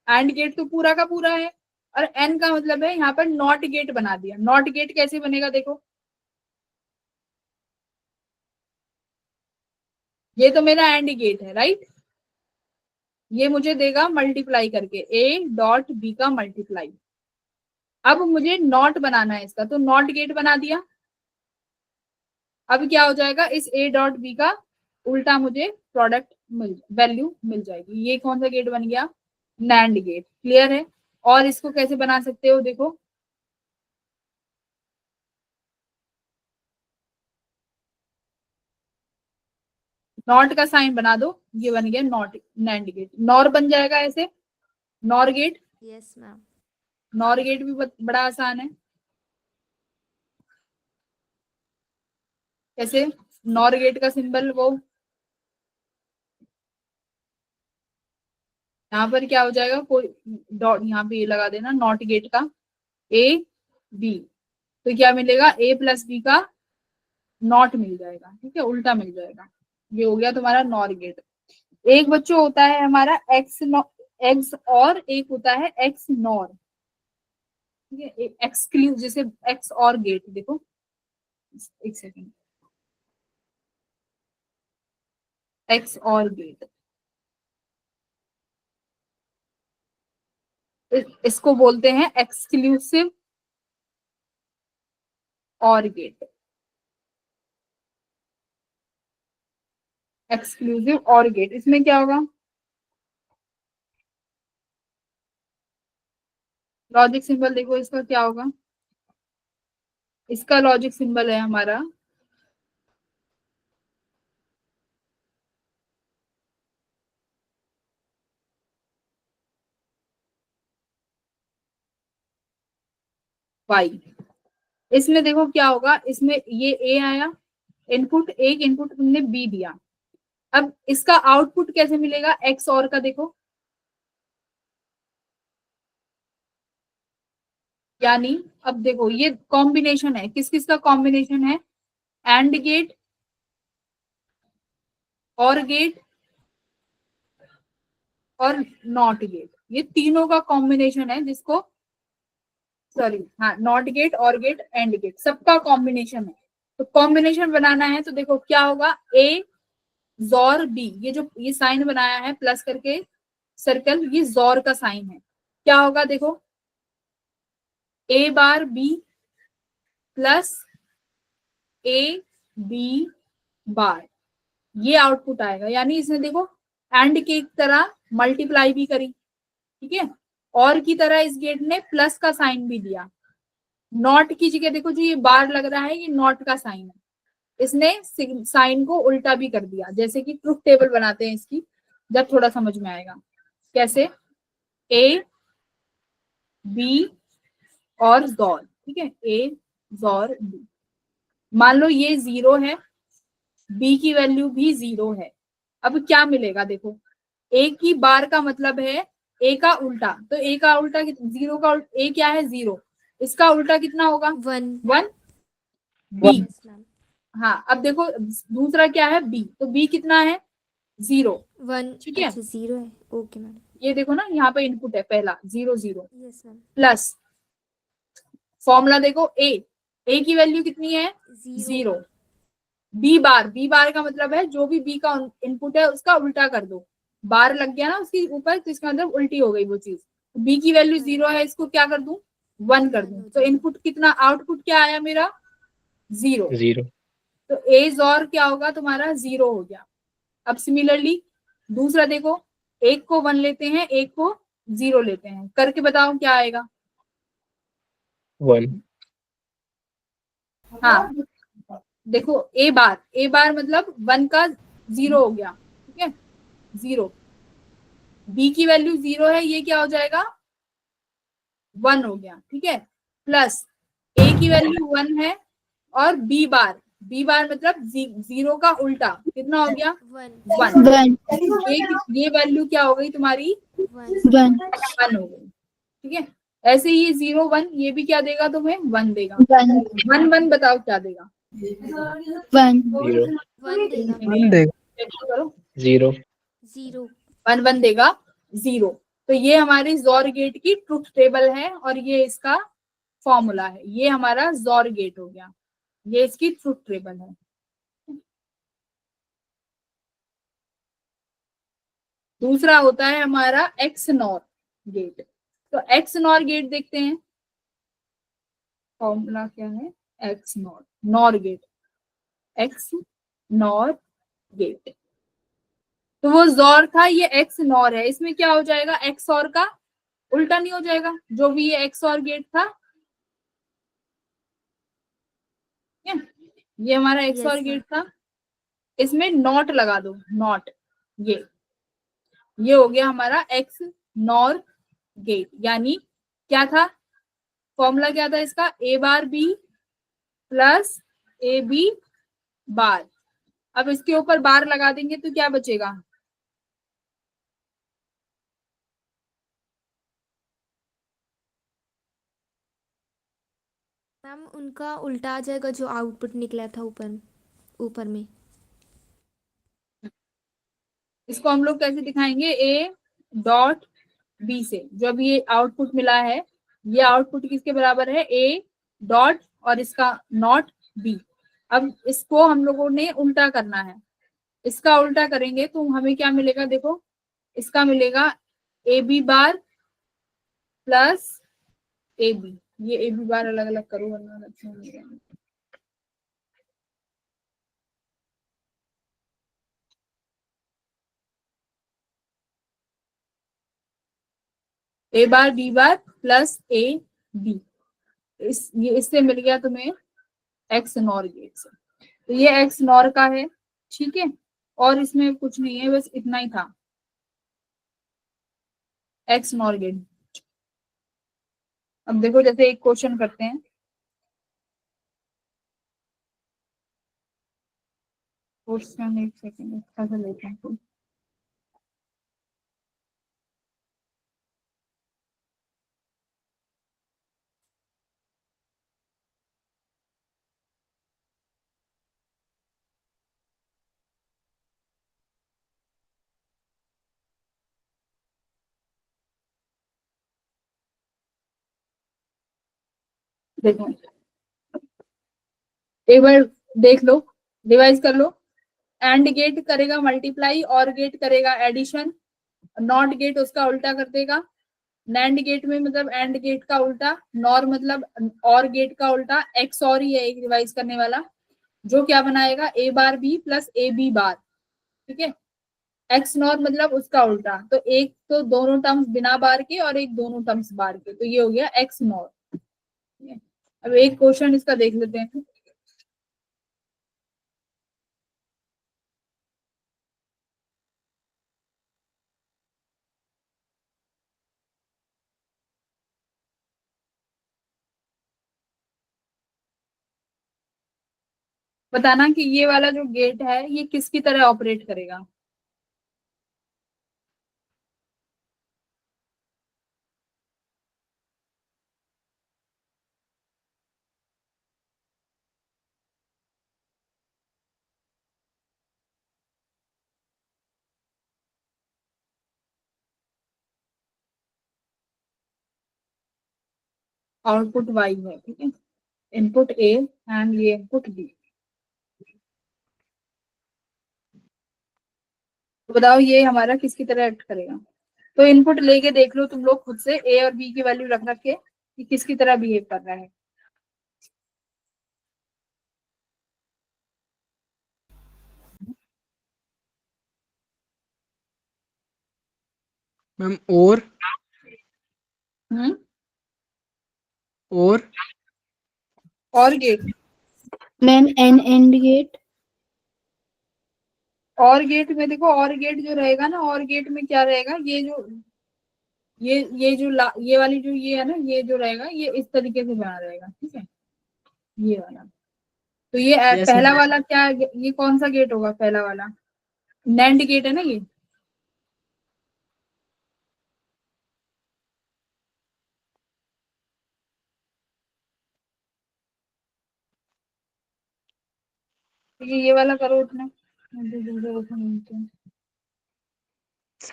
एंड गेट तो पूरा का पूरा है, और एन का मतलब है यहाँ पर नॉट गेट बना दिया। नॉट गेट कैसे बनेगा देखो, ये तो मेरा एंड गेट है, राइट, ये मुझे देगा मल्टीप्लाई करके A.B का मल्टीप्लाई। अब मुझे नॉट बनाना है इसका, तो नॉट गेट बना दिया। अब क्या हो जाएगा, इस A.B का उल्टा मुझे प्रोडक्ट वैल्यू मिल जाएगी। ये कौन सा गेट बन गया, नैंड गेट। क्लियर है। और इसको कैसे बना सकते हो देखो, नॉट का साइन बना दो, ये बन गया नॉट, नैंड गेट। नॉर बन जाएगा ऐसे, NOR gate. Yes ma'am. NOR gate भी बड़ा आसान है। कैसे, नॉर गेट का सिंबल वो, यहाँ पर क्या हो जाएगा, कोई डॉट यहाँ पे ये लगा देना, नॉट गेट का A.B, तो क्या मिलेगा, A+B का नॉट मिल जाएगा। ठीक है, उल्टा मिल जाएगा। ये हो गया तुम्हारा नॉर गेट। एक बच्चों होता है हमारा एक्स और एक होता है एक्स नॉर। ठीक है, एक्सक्लूसिव, जैसे एक्स और गेट देखो, एक सेकेंड, एक्स और गेट, इसको बोलते हैं एक्सक्लूसिव और गेट। एक्सक्लूसिव और गेट, इसमें क्या होगा, लॉजिक सिंबल देखो इसका क्या होगा, इसका लॉजिक सिंबल है हमारा Y। इसमें देखो क्या होगा, इसमें ये A आया इनपुट, एक इनपुट तुमने B दिया। अब इसका आउटपुट कैसे मिलेगा, एक्स और का देखो, यानी अब देखो ये कॉम्बिनेशन है, किस किस का कॉम्बिनेशन है, एंड गेट, और गेट और नॉट गेट, ये तीनों का कॉम्बिनेशन है जिसको, सॉरी हाँ, नॉट गेट और गेट एंड गेट सबका कॉम्बिनेशन है। तो कॉम्बिनेशन बनाना है तो देखो क्या होगा, ए जोर बी, ये जो ये साइन बनाया है प्लस करके सर्कल, ये जोर का साइन है। क्या होगा देखो, A bar B plus A B bar, ये आउटपुट आएगा। यानी इसने देखो एंड की तरह मल्टीप्लाई भी करी, ठीक है, और की तरह इस गेट ने प्लस का साइन भी दिया। नॉट की जगह देखो जो ये बार लग रहा है ये नॉट का साइन है, इसने साइन को उल्टा भी कर दिया। जैसे कि ट्रुथ टेबल बनाते हैं इसकी, जब थोड़ा समझ में आएगा कैसे, ए बी और जोर, ठीक है, ए जोर बी। मान लो ये 0 है, बी की वैल्यू भी 0 है। अब क्या मिलेगा देखो, ए की बार का मतलब है ए का उल्टा, तो ए का उल्टा 0 का ए क्या है 0, इसका उल्टा कितना होगा 1 बी। Yes ma'am. हाँ अब देखो दूसरा क्या है बी, तो बी कितना है 0, 1 ठीक है, अच्छा 0 है, ओके मैम। ये देखो ना यहाँ पे इनपुट है पहला 0 0 यस मैम। प्लस फॉर्मूला देखो ए की वैल्यू कितनी है 0, बी बार का मतलब है जो भी बी का इनपुट है उसका उल्टा कर दो, बार लग गया ना उसके ऊपर तो इसका मतलब उल्टी हो गई वो चीज। बी की वैल्यू 0 है, इसको क्या कर दूं 1 कर दूं, तो इनपुट कितना, आउटपुट क्या आया मेरा 0, तो एज और क्या होगा तुम्हारा 0 हो गया। अब सिमिलरली दूसरा देखो, एक को 1 लेते हैं, एक को 0 लेते हैं, करके बताओ क्या आएगा 1 हाँ देखो ए बार मतलब 1 का 0 हो गया, ठीक है 0, बी की वैल्यू 0 है, ये क्या हो जाएगा 1 हो गया, ठीक है, प्लस ए की वैल्यू 1 है और बी बार मतलब 0 का उल्टा कितना हो गया 1, 1 ये वैल्यू क्या हो गई तुम्हारी 1 1 हो गई, ठीक है। ऐसे ही 0 1 ये भी क्या देगा तुम्हें 1 देगा, 1 1 बताओ क्या देगा 1 1 देगा वन देगा चेक तो करो, 0 0 1 1 देगा 0। तो ये हमारी जोर गेट की ट्रुथ टेबल है और ये इसका फॉर्मूला है, ये हमारा जोर गेट हो गया, ये इसकी ट्रुथ टेबल है। दूसरा होता है हमारा एक्स नॉर गेट, तो एक्स नॉर गेट देखते हैं, फॉर्मूला क्या है XNOR gate, XNOR gate, तो वो जोर था, ये एक्स नॉर है, इसमें क्या हो जाएगा एक्स और का उल्टा नहीं हो जाएगा, जो भी ये एक्स और गेट था, ये हमारा एक्स और यस गेट था, इसमें नॉट लगा दो, नॉट, ये हो गया हमारा एक्स नॉर गेट। यानी क्या था फॉर्मूला, क्या था इसका, A bar B plus A B bar. अब इसके ऊपर बार लगा देंगे तो क्या बचेगा, मैम उनका उल्टा आ जाएगा जो आउटपुट निकला था ऊपर में। इसको हम लोग कैसे दिखाएंगे, ए डॉट बी से, जो अभी ये आउटपुट मिला है ये आउटपुट किसके बराबर है, ए डॉट और इसका नॉट बी। अब इसको हम लोगों ने उल्टा करना है, इसका उल्टा करेंगे तो हमें क्या मिलेगा देखो, इसका मिलेगा A B bar plus A B, ये ए बी बार अलग अलग करो वरना अच्छा नहीं रहेगा। A bar B bar plus A B, ये इससे मिल गया तुम्हें एक्स नॉर गेट से, तो ये एक्स नॉर का है, ठीक है, और इसमें कुछ नहीं है, बस इतना ही था एक्स नॉर गेट। अब देखो जैसे एक क्वेश्चन करते हैं, क्वेश्चन एक सेकेंड अच्छा सा लेते हैं, देखो एक बार देख लो, रिवाइज कर लो। एंड गेट करेगा मल्टीप्लाई, और गेट करेगा एडिशन, नॉट गेट उसका उल्टा कर देगा। नैंड गेट में मतलब एंड गेट का उल्टा, नॉर मतलब और गेट का उल्टा, एक्स और ही है एक रिवाइज करने वाला, जो क्या बनाएगा A bar B plus A B bar. ठीक है, एक्स नॉर मतलब उसका उल्टा, तो एक तो दोनों टर्म्स बिना बार के और एक दोनों टर्म्स बार के, तो ये हो गया एक्स नॉर। अब एक क्वेश्चन इसका देख लेते हैं। बताना कि ये वाला जो गेट है ये किसकी तरह ऑपरेट करेगा। आउटपुट वाई है, ठीक है, इनपुट ए एंड ये इनपुट बी। तो बताओ ये हमारा किसकी तरह एक्ट करेगा। तो इनपुट लेके देख लो तुम लोग खुद से, ए और बी की वैल्यू रख रख के कि किसकी तरह बिहेव कर रहा है। मैम हम्म, और गेट, मैम एंड गेट। और गेट में देखो, और गेट जो रहेगा ना, और गेट में क्या रहेगा, ये जो ये वाली जो ये है ना, ये जो रहेगा ये इस तरीके से बना रहेगा, ठीक है, ये वाला। तो ये यस पहला मैम। वाला क्या, ये कौन सा गेट होगा, पहला वाला नैंड गेट है ना ये। तो ये वाला करो उठना,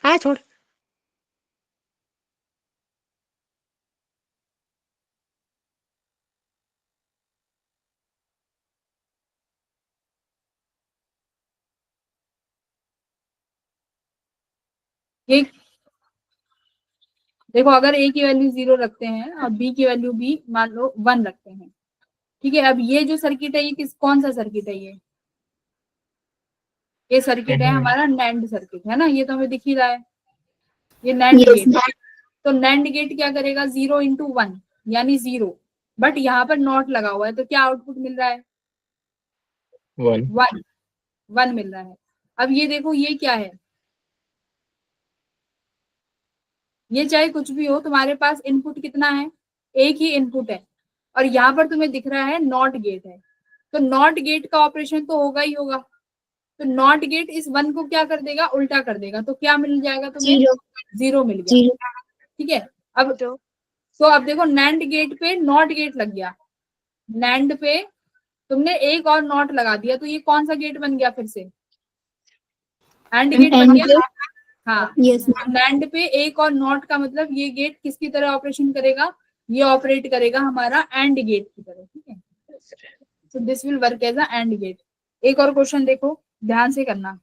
हाँ छोड़। ये देखो, अगर ए की वैल्यू 0 रखते हैं और बी की वैल्यू भी मान लो 1 रखते हैं, ठीक है। अब ये जो सर्किट है ये कौन सा सर्किट है, ये सर्किट है हमारा नैंड सर्किट, है ना, ये तो हमें दिख ही रहा है, ये नैंड यस गेट। तो नैंड गेट क्या करेगा, 0 इंटू 1 यानी 0, बट यहाँ पर नॉट लगा हुआ है, तो क्या आउटपुट मिल रहा है, 1 मिल रहा है। अब ये देखो ये क्या है, ये चाहे कुछ भी हो, तुम्हारे पास इनपुट कितना है, एक ही इनपुट है, और यहाँ पर तुम्हें दिख रहा है नॉट गेट है, तो नॉट गेट का ऑपरेशन तो होगा ही होगा। तो नॉट गेट इस 1 को क्या कर देगा, उल्टा कर देगा, तो क्या मिल जाएगा तुम्हें, 0 मिल गया, 0। ठीक है। अब तो अब देखो नैंड गेट पे नॉट गेट लग गया, नैंड पे तुमने एक और नॉट लगा दिया, तो ये कौन सा गेट बन गया, फिर से एंड गेट बन गया। हाँ, यस नैंड पे एक और नॉट का मतलब ये गेट किसकी तरह ऑपरेशन करेगा, ये ऑपरेट करेगा हमारा एंड गेट की तरह, ठीक है। So this will work as a AND gate. एक और क्वेश्चन देखो, ध्यान से करना।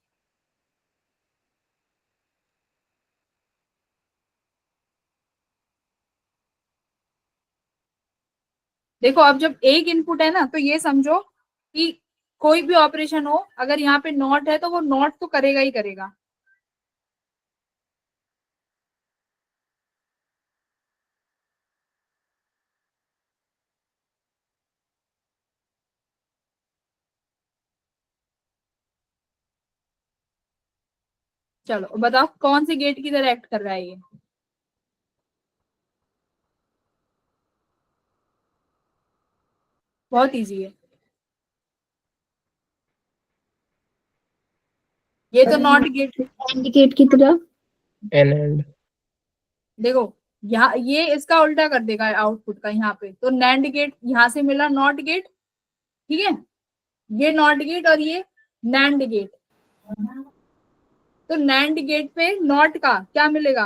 देखो अब जब एक इनपुट है ना, तो ये समझो कि कोई भी ऑपरेशन हो, अगर यहाँ पे नॉट है तो वो नॉट तो करेगा ही करेगा। चलो बताओ कौन से गेट की तरह एक्ट कर रहा है ये, बहुत इजी है, ये तो नॉट गेट। एंड गेट की तरह। एंड देखो यहाँ ये इसका उल्टा कर देगा आउटपुट का, यहाँ पे तो नैंड गेट यहाँ से मिला नॉट गेट, ठीक है, ये नॉट गेट और ये नैंड गेट। तो नैंड गेट पे नॉट का क्या मिलेगा,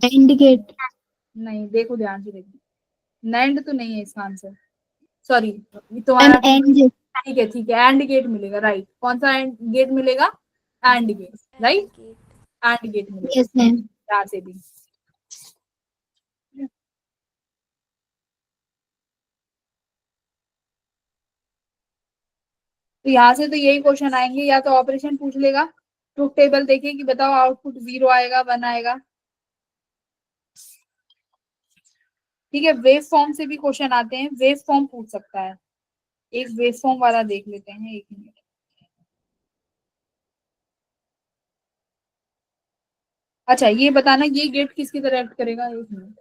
एंड गेट। नहीं देखो ध्यान से देखो, नैंड तो नहीं है इसका आंसर, सॉरी तुम्हारा एंड ठीक है ठीक है, एंड गेट मिलेगा, राइट। कौन सा गेट मिलेगा? AND gate, right, AND gate मिलेगा यस मैम। यहाँ से भी। तो यहाँ से तो यही क्वेश्चन आएंगे, या तो ऑपरेशन पूछ लेगा, ट्रुथ टेबल देखे कि बताओ आउटपुट 0 आएगा 1 आएगा, ठीक है। वेव फॉर्म से भी क्वेश्चन आते हैं, वेव फॉर्म पूछ सकता है। एक वेव फॉर्म वाला देख लेते हैं, 1 मिनट। अच्छा ये बताना, ये गेट किसकी तरह एक्ट करेगा, 1 मिनट।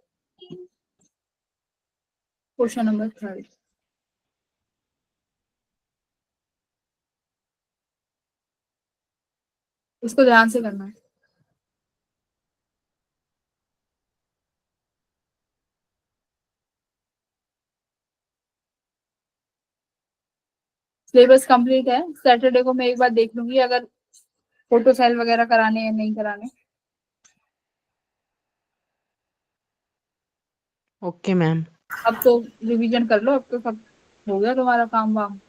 क्वेश्चन नंबर 3, इसको ध्यान से करना है। सिलेबस कंप्लीट है, सैटरडे को मैं एक बार देख लूंगी अगर फोटो सेल वगैरह कराने या नहीं कराने। Okay ma'am. अब तो रिवीजन कर लो, अब तो सब हो गया तुम्हारा काम वाम।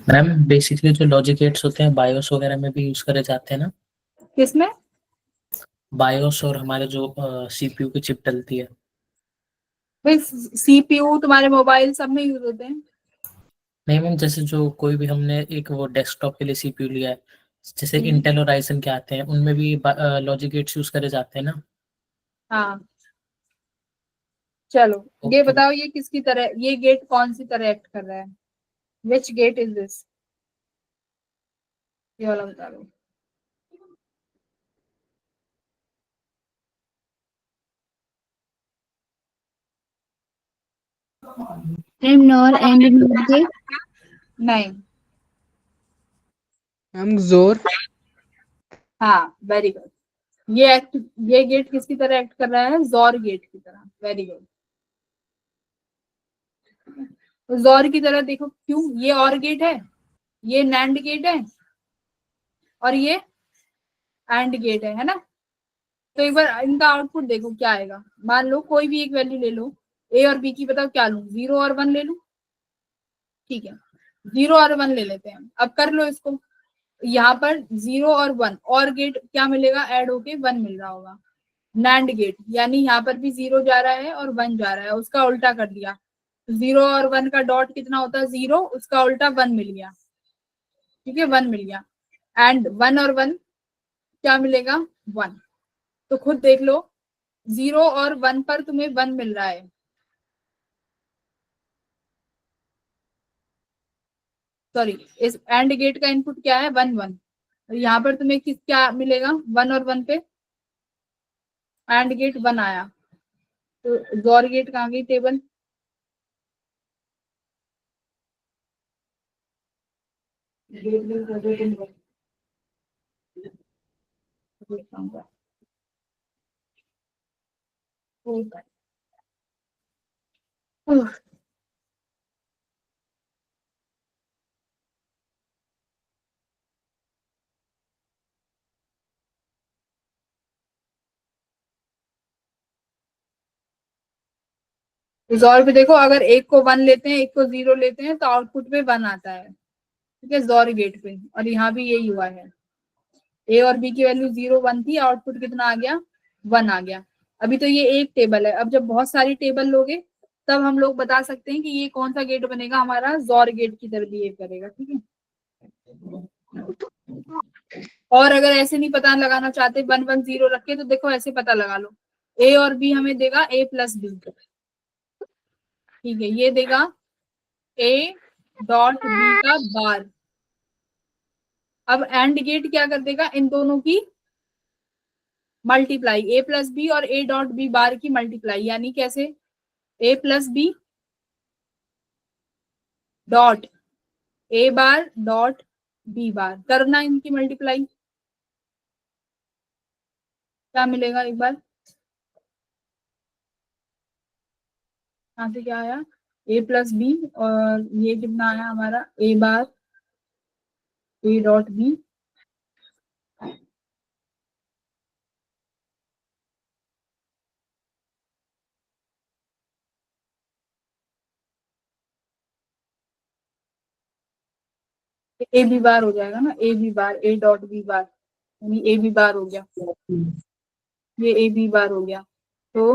मैम बेसिकली जो लॉजिक गेट्स होते हैं बायोस वगैरह में भी यूज करे जाते हैं ना? किसमें? बायोस और हमारे जो सीपीयू की चिप डलती है। भाई सीपीयू तुम्हारे मोबाइल सब में यूज होते हैं। नहीं मैम, जैसे जो कोई भी हमने एक वो डेस्कटॉप के लिए सीपीयू लिया है, जैसे इंटेल और राइजन के आते हैं, उनमें भी लॉजिक गेट्स यूज करे जाते हैं ना? हाँ चलो, ये ओके। बताओ ये किसकी तरह, ये गेट कौन सी तरह एक्ट कर रहा है? Which get is this? ये वाला बता दो। Ma'am nor and not gate. नहीं। मैम जोर। हाँ वेरी गुड। ये गेट किसकी तरह एक्ट कर रहा है? जोर गेट की तरह, वेरी गुड। तो जोर की तरह देखो, क्यों? ये और गेट है, ये नैंड गेट है, और ये एंड गेट है ना? तो एक बार इनका आउटपुट देखो क्या आएगा। मान लो कोई भी एक वैल्यू ले लो, ए और बी की, बताओ क्या लूं, 0 और 1 ले लूं? ठीक है, 0 और 1 ले लेते हैं। अब कर लो इसको, यहाँ पर 0 और 1 और गेट क्या मिलेगा, ऐड होके 1 मिल रहा होगा। नैंड गेट, यानी यहाँ पर भी 0 जा रहा है और 1 जा रहा है, उसका उल्टा कर दिया। 0 और 1 का डॉट कितना होता है? 0, उसका उल्टा 1 मिल गया, ठीक है, 1 मिल गया। एंड 1 और 1 क्या मिलेगा? 1। तो खुद देख लो, 0 और 1 पर तुम्हें 1 मिल रहा है। सॉरी, इस एंड गेट का इनपुट क्या है? 1 1। यहाँ पर तुम्हें किस क्या मिलेगा? 1 और 1 पे एंड गेट 1 आया, तो जोर गेट कहाँ गई टेबल? जोर पे देखो, अगर एक को 1 लेते हैं, एक को 0 लेते हैं, तो आउटपुट पे 1 आता है, ठीक है, जोर गेट पे। और यहाँ भी यही हुआ है, ए और बी की वैल्यू 0 1 थी, आउटपुट कितना आ गया? 1 आ गया। अभी तो ये एक टेबल है, अब जब बहुत सारी टेबल लोगे तब हम लोग बता सकते हैं कि ये कौन सा गेट बनेगा, हमारा जोर गेट की तरह बिहेव करेगा, ठीक है। और अगर ऐसे नहीं पता लगाना चाहते, 1 1 0 रख के, तो देखो ऐसे पता लगा लो, ए और बी हमें देगा a प्लस बी, ठीक है, ये देगा a डॉट बी का बार। अब एंड गेट क्या कर देगा? इन दोनों की मल्टीप्लाई, ए प्लस बी और ए डॉट बी बार की मल्टीप्लाई, यानी कैसे? A plus B dot A bar dot B bar, करना इनकी मल्टीप्लाई, क्या मिलेगा एक बार? यहाँ से क्या आया? ए प्लस बी, और ये कितना आया हमारा? A bar A dot B, A B bar हो जाएगा ना, A B bar, A dot B bar, यानी ए बी बार हो गया, ये ए बी बार हो गया। तो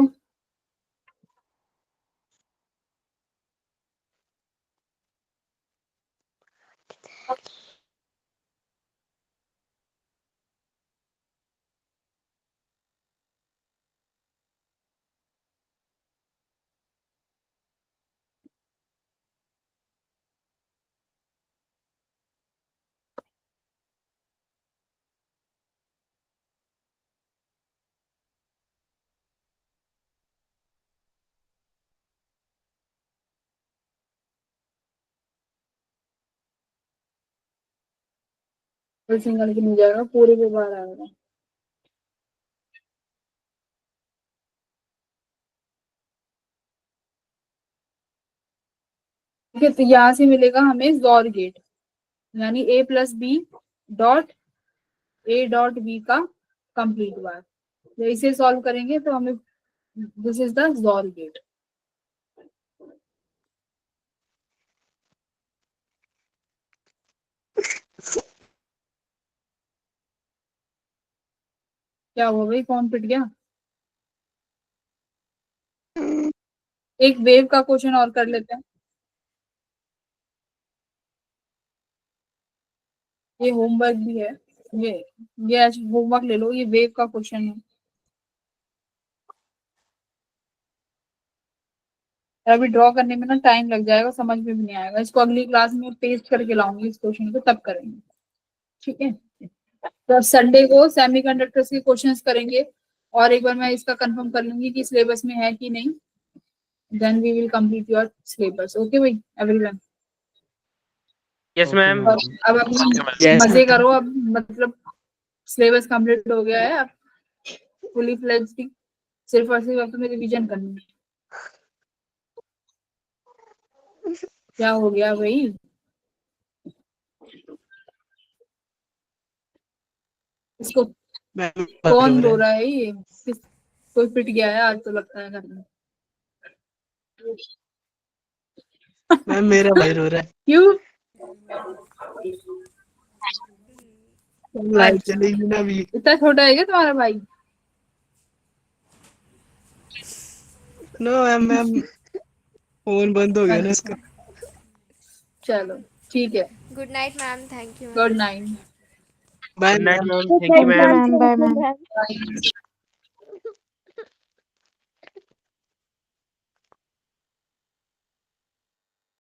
सिंगल की नहीं जाएगा, पूरे के बार आएगा। ठीक है, तो यहाँ से मिलेगा हमें जोर गेट, यानी A plus B dot A dot B का कंप्लीट बार। तो इसे सॉल्व करेंगे तो हमें this is the XOR gate. क्या हुआ भाई, कौन पिट गया? एक वेव का क्वेश्चन और कर लेते हैं। ये होमवर्क भी है, ये आज होमवर्क ले लो, ये वेव का क्वेश्चन है। अभी ड्रॉ करने में ना टाइम लग जाएगा, समझ में भी नहीं आएगा। इसको अगली क्लास में पेस्ट करके लाऊंगी इस क्वेश्चन को, तब करेंगे। ठीक है, तो अब संडे को सेमीकंडक्टर्स के क्वेश्चंस करेंगे, और एक बार मैं इसका कंफर्म कर लूंगी कि सिलेबस में है कि नहीं, then we will complete your syllabus. Okay भाई एवरीवन? Yes ma'am. और अब अपनी मजे करो, अब मतलब सिलेबस कंप्लीट हो गया है, अब फुली फ्लेज्ड सिर्फ और सिर्फ अब तुम्हें रिवीजन करनी है। क्या हो गया भाई? इसको कौन रो रहा है? ये कोई पिट गया है आज तो लगता है घर में। मैम मेरा भाई रो रहा है। क्यों? लाइट चलेगी ना अभी। इतना छोटा है क्या तुम्हारा भाई? नो मैम, मैम फोन बंद हो गया ना इसका। चलो ठीक है, good night ma'am, thank you. Good night. Bye good night ma'am. Ma'am, thank you ma'am. Ma'am, bye ma'am. Bye.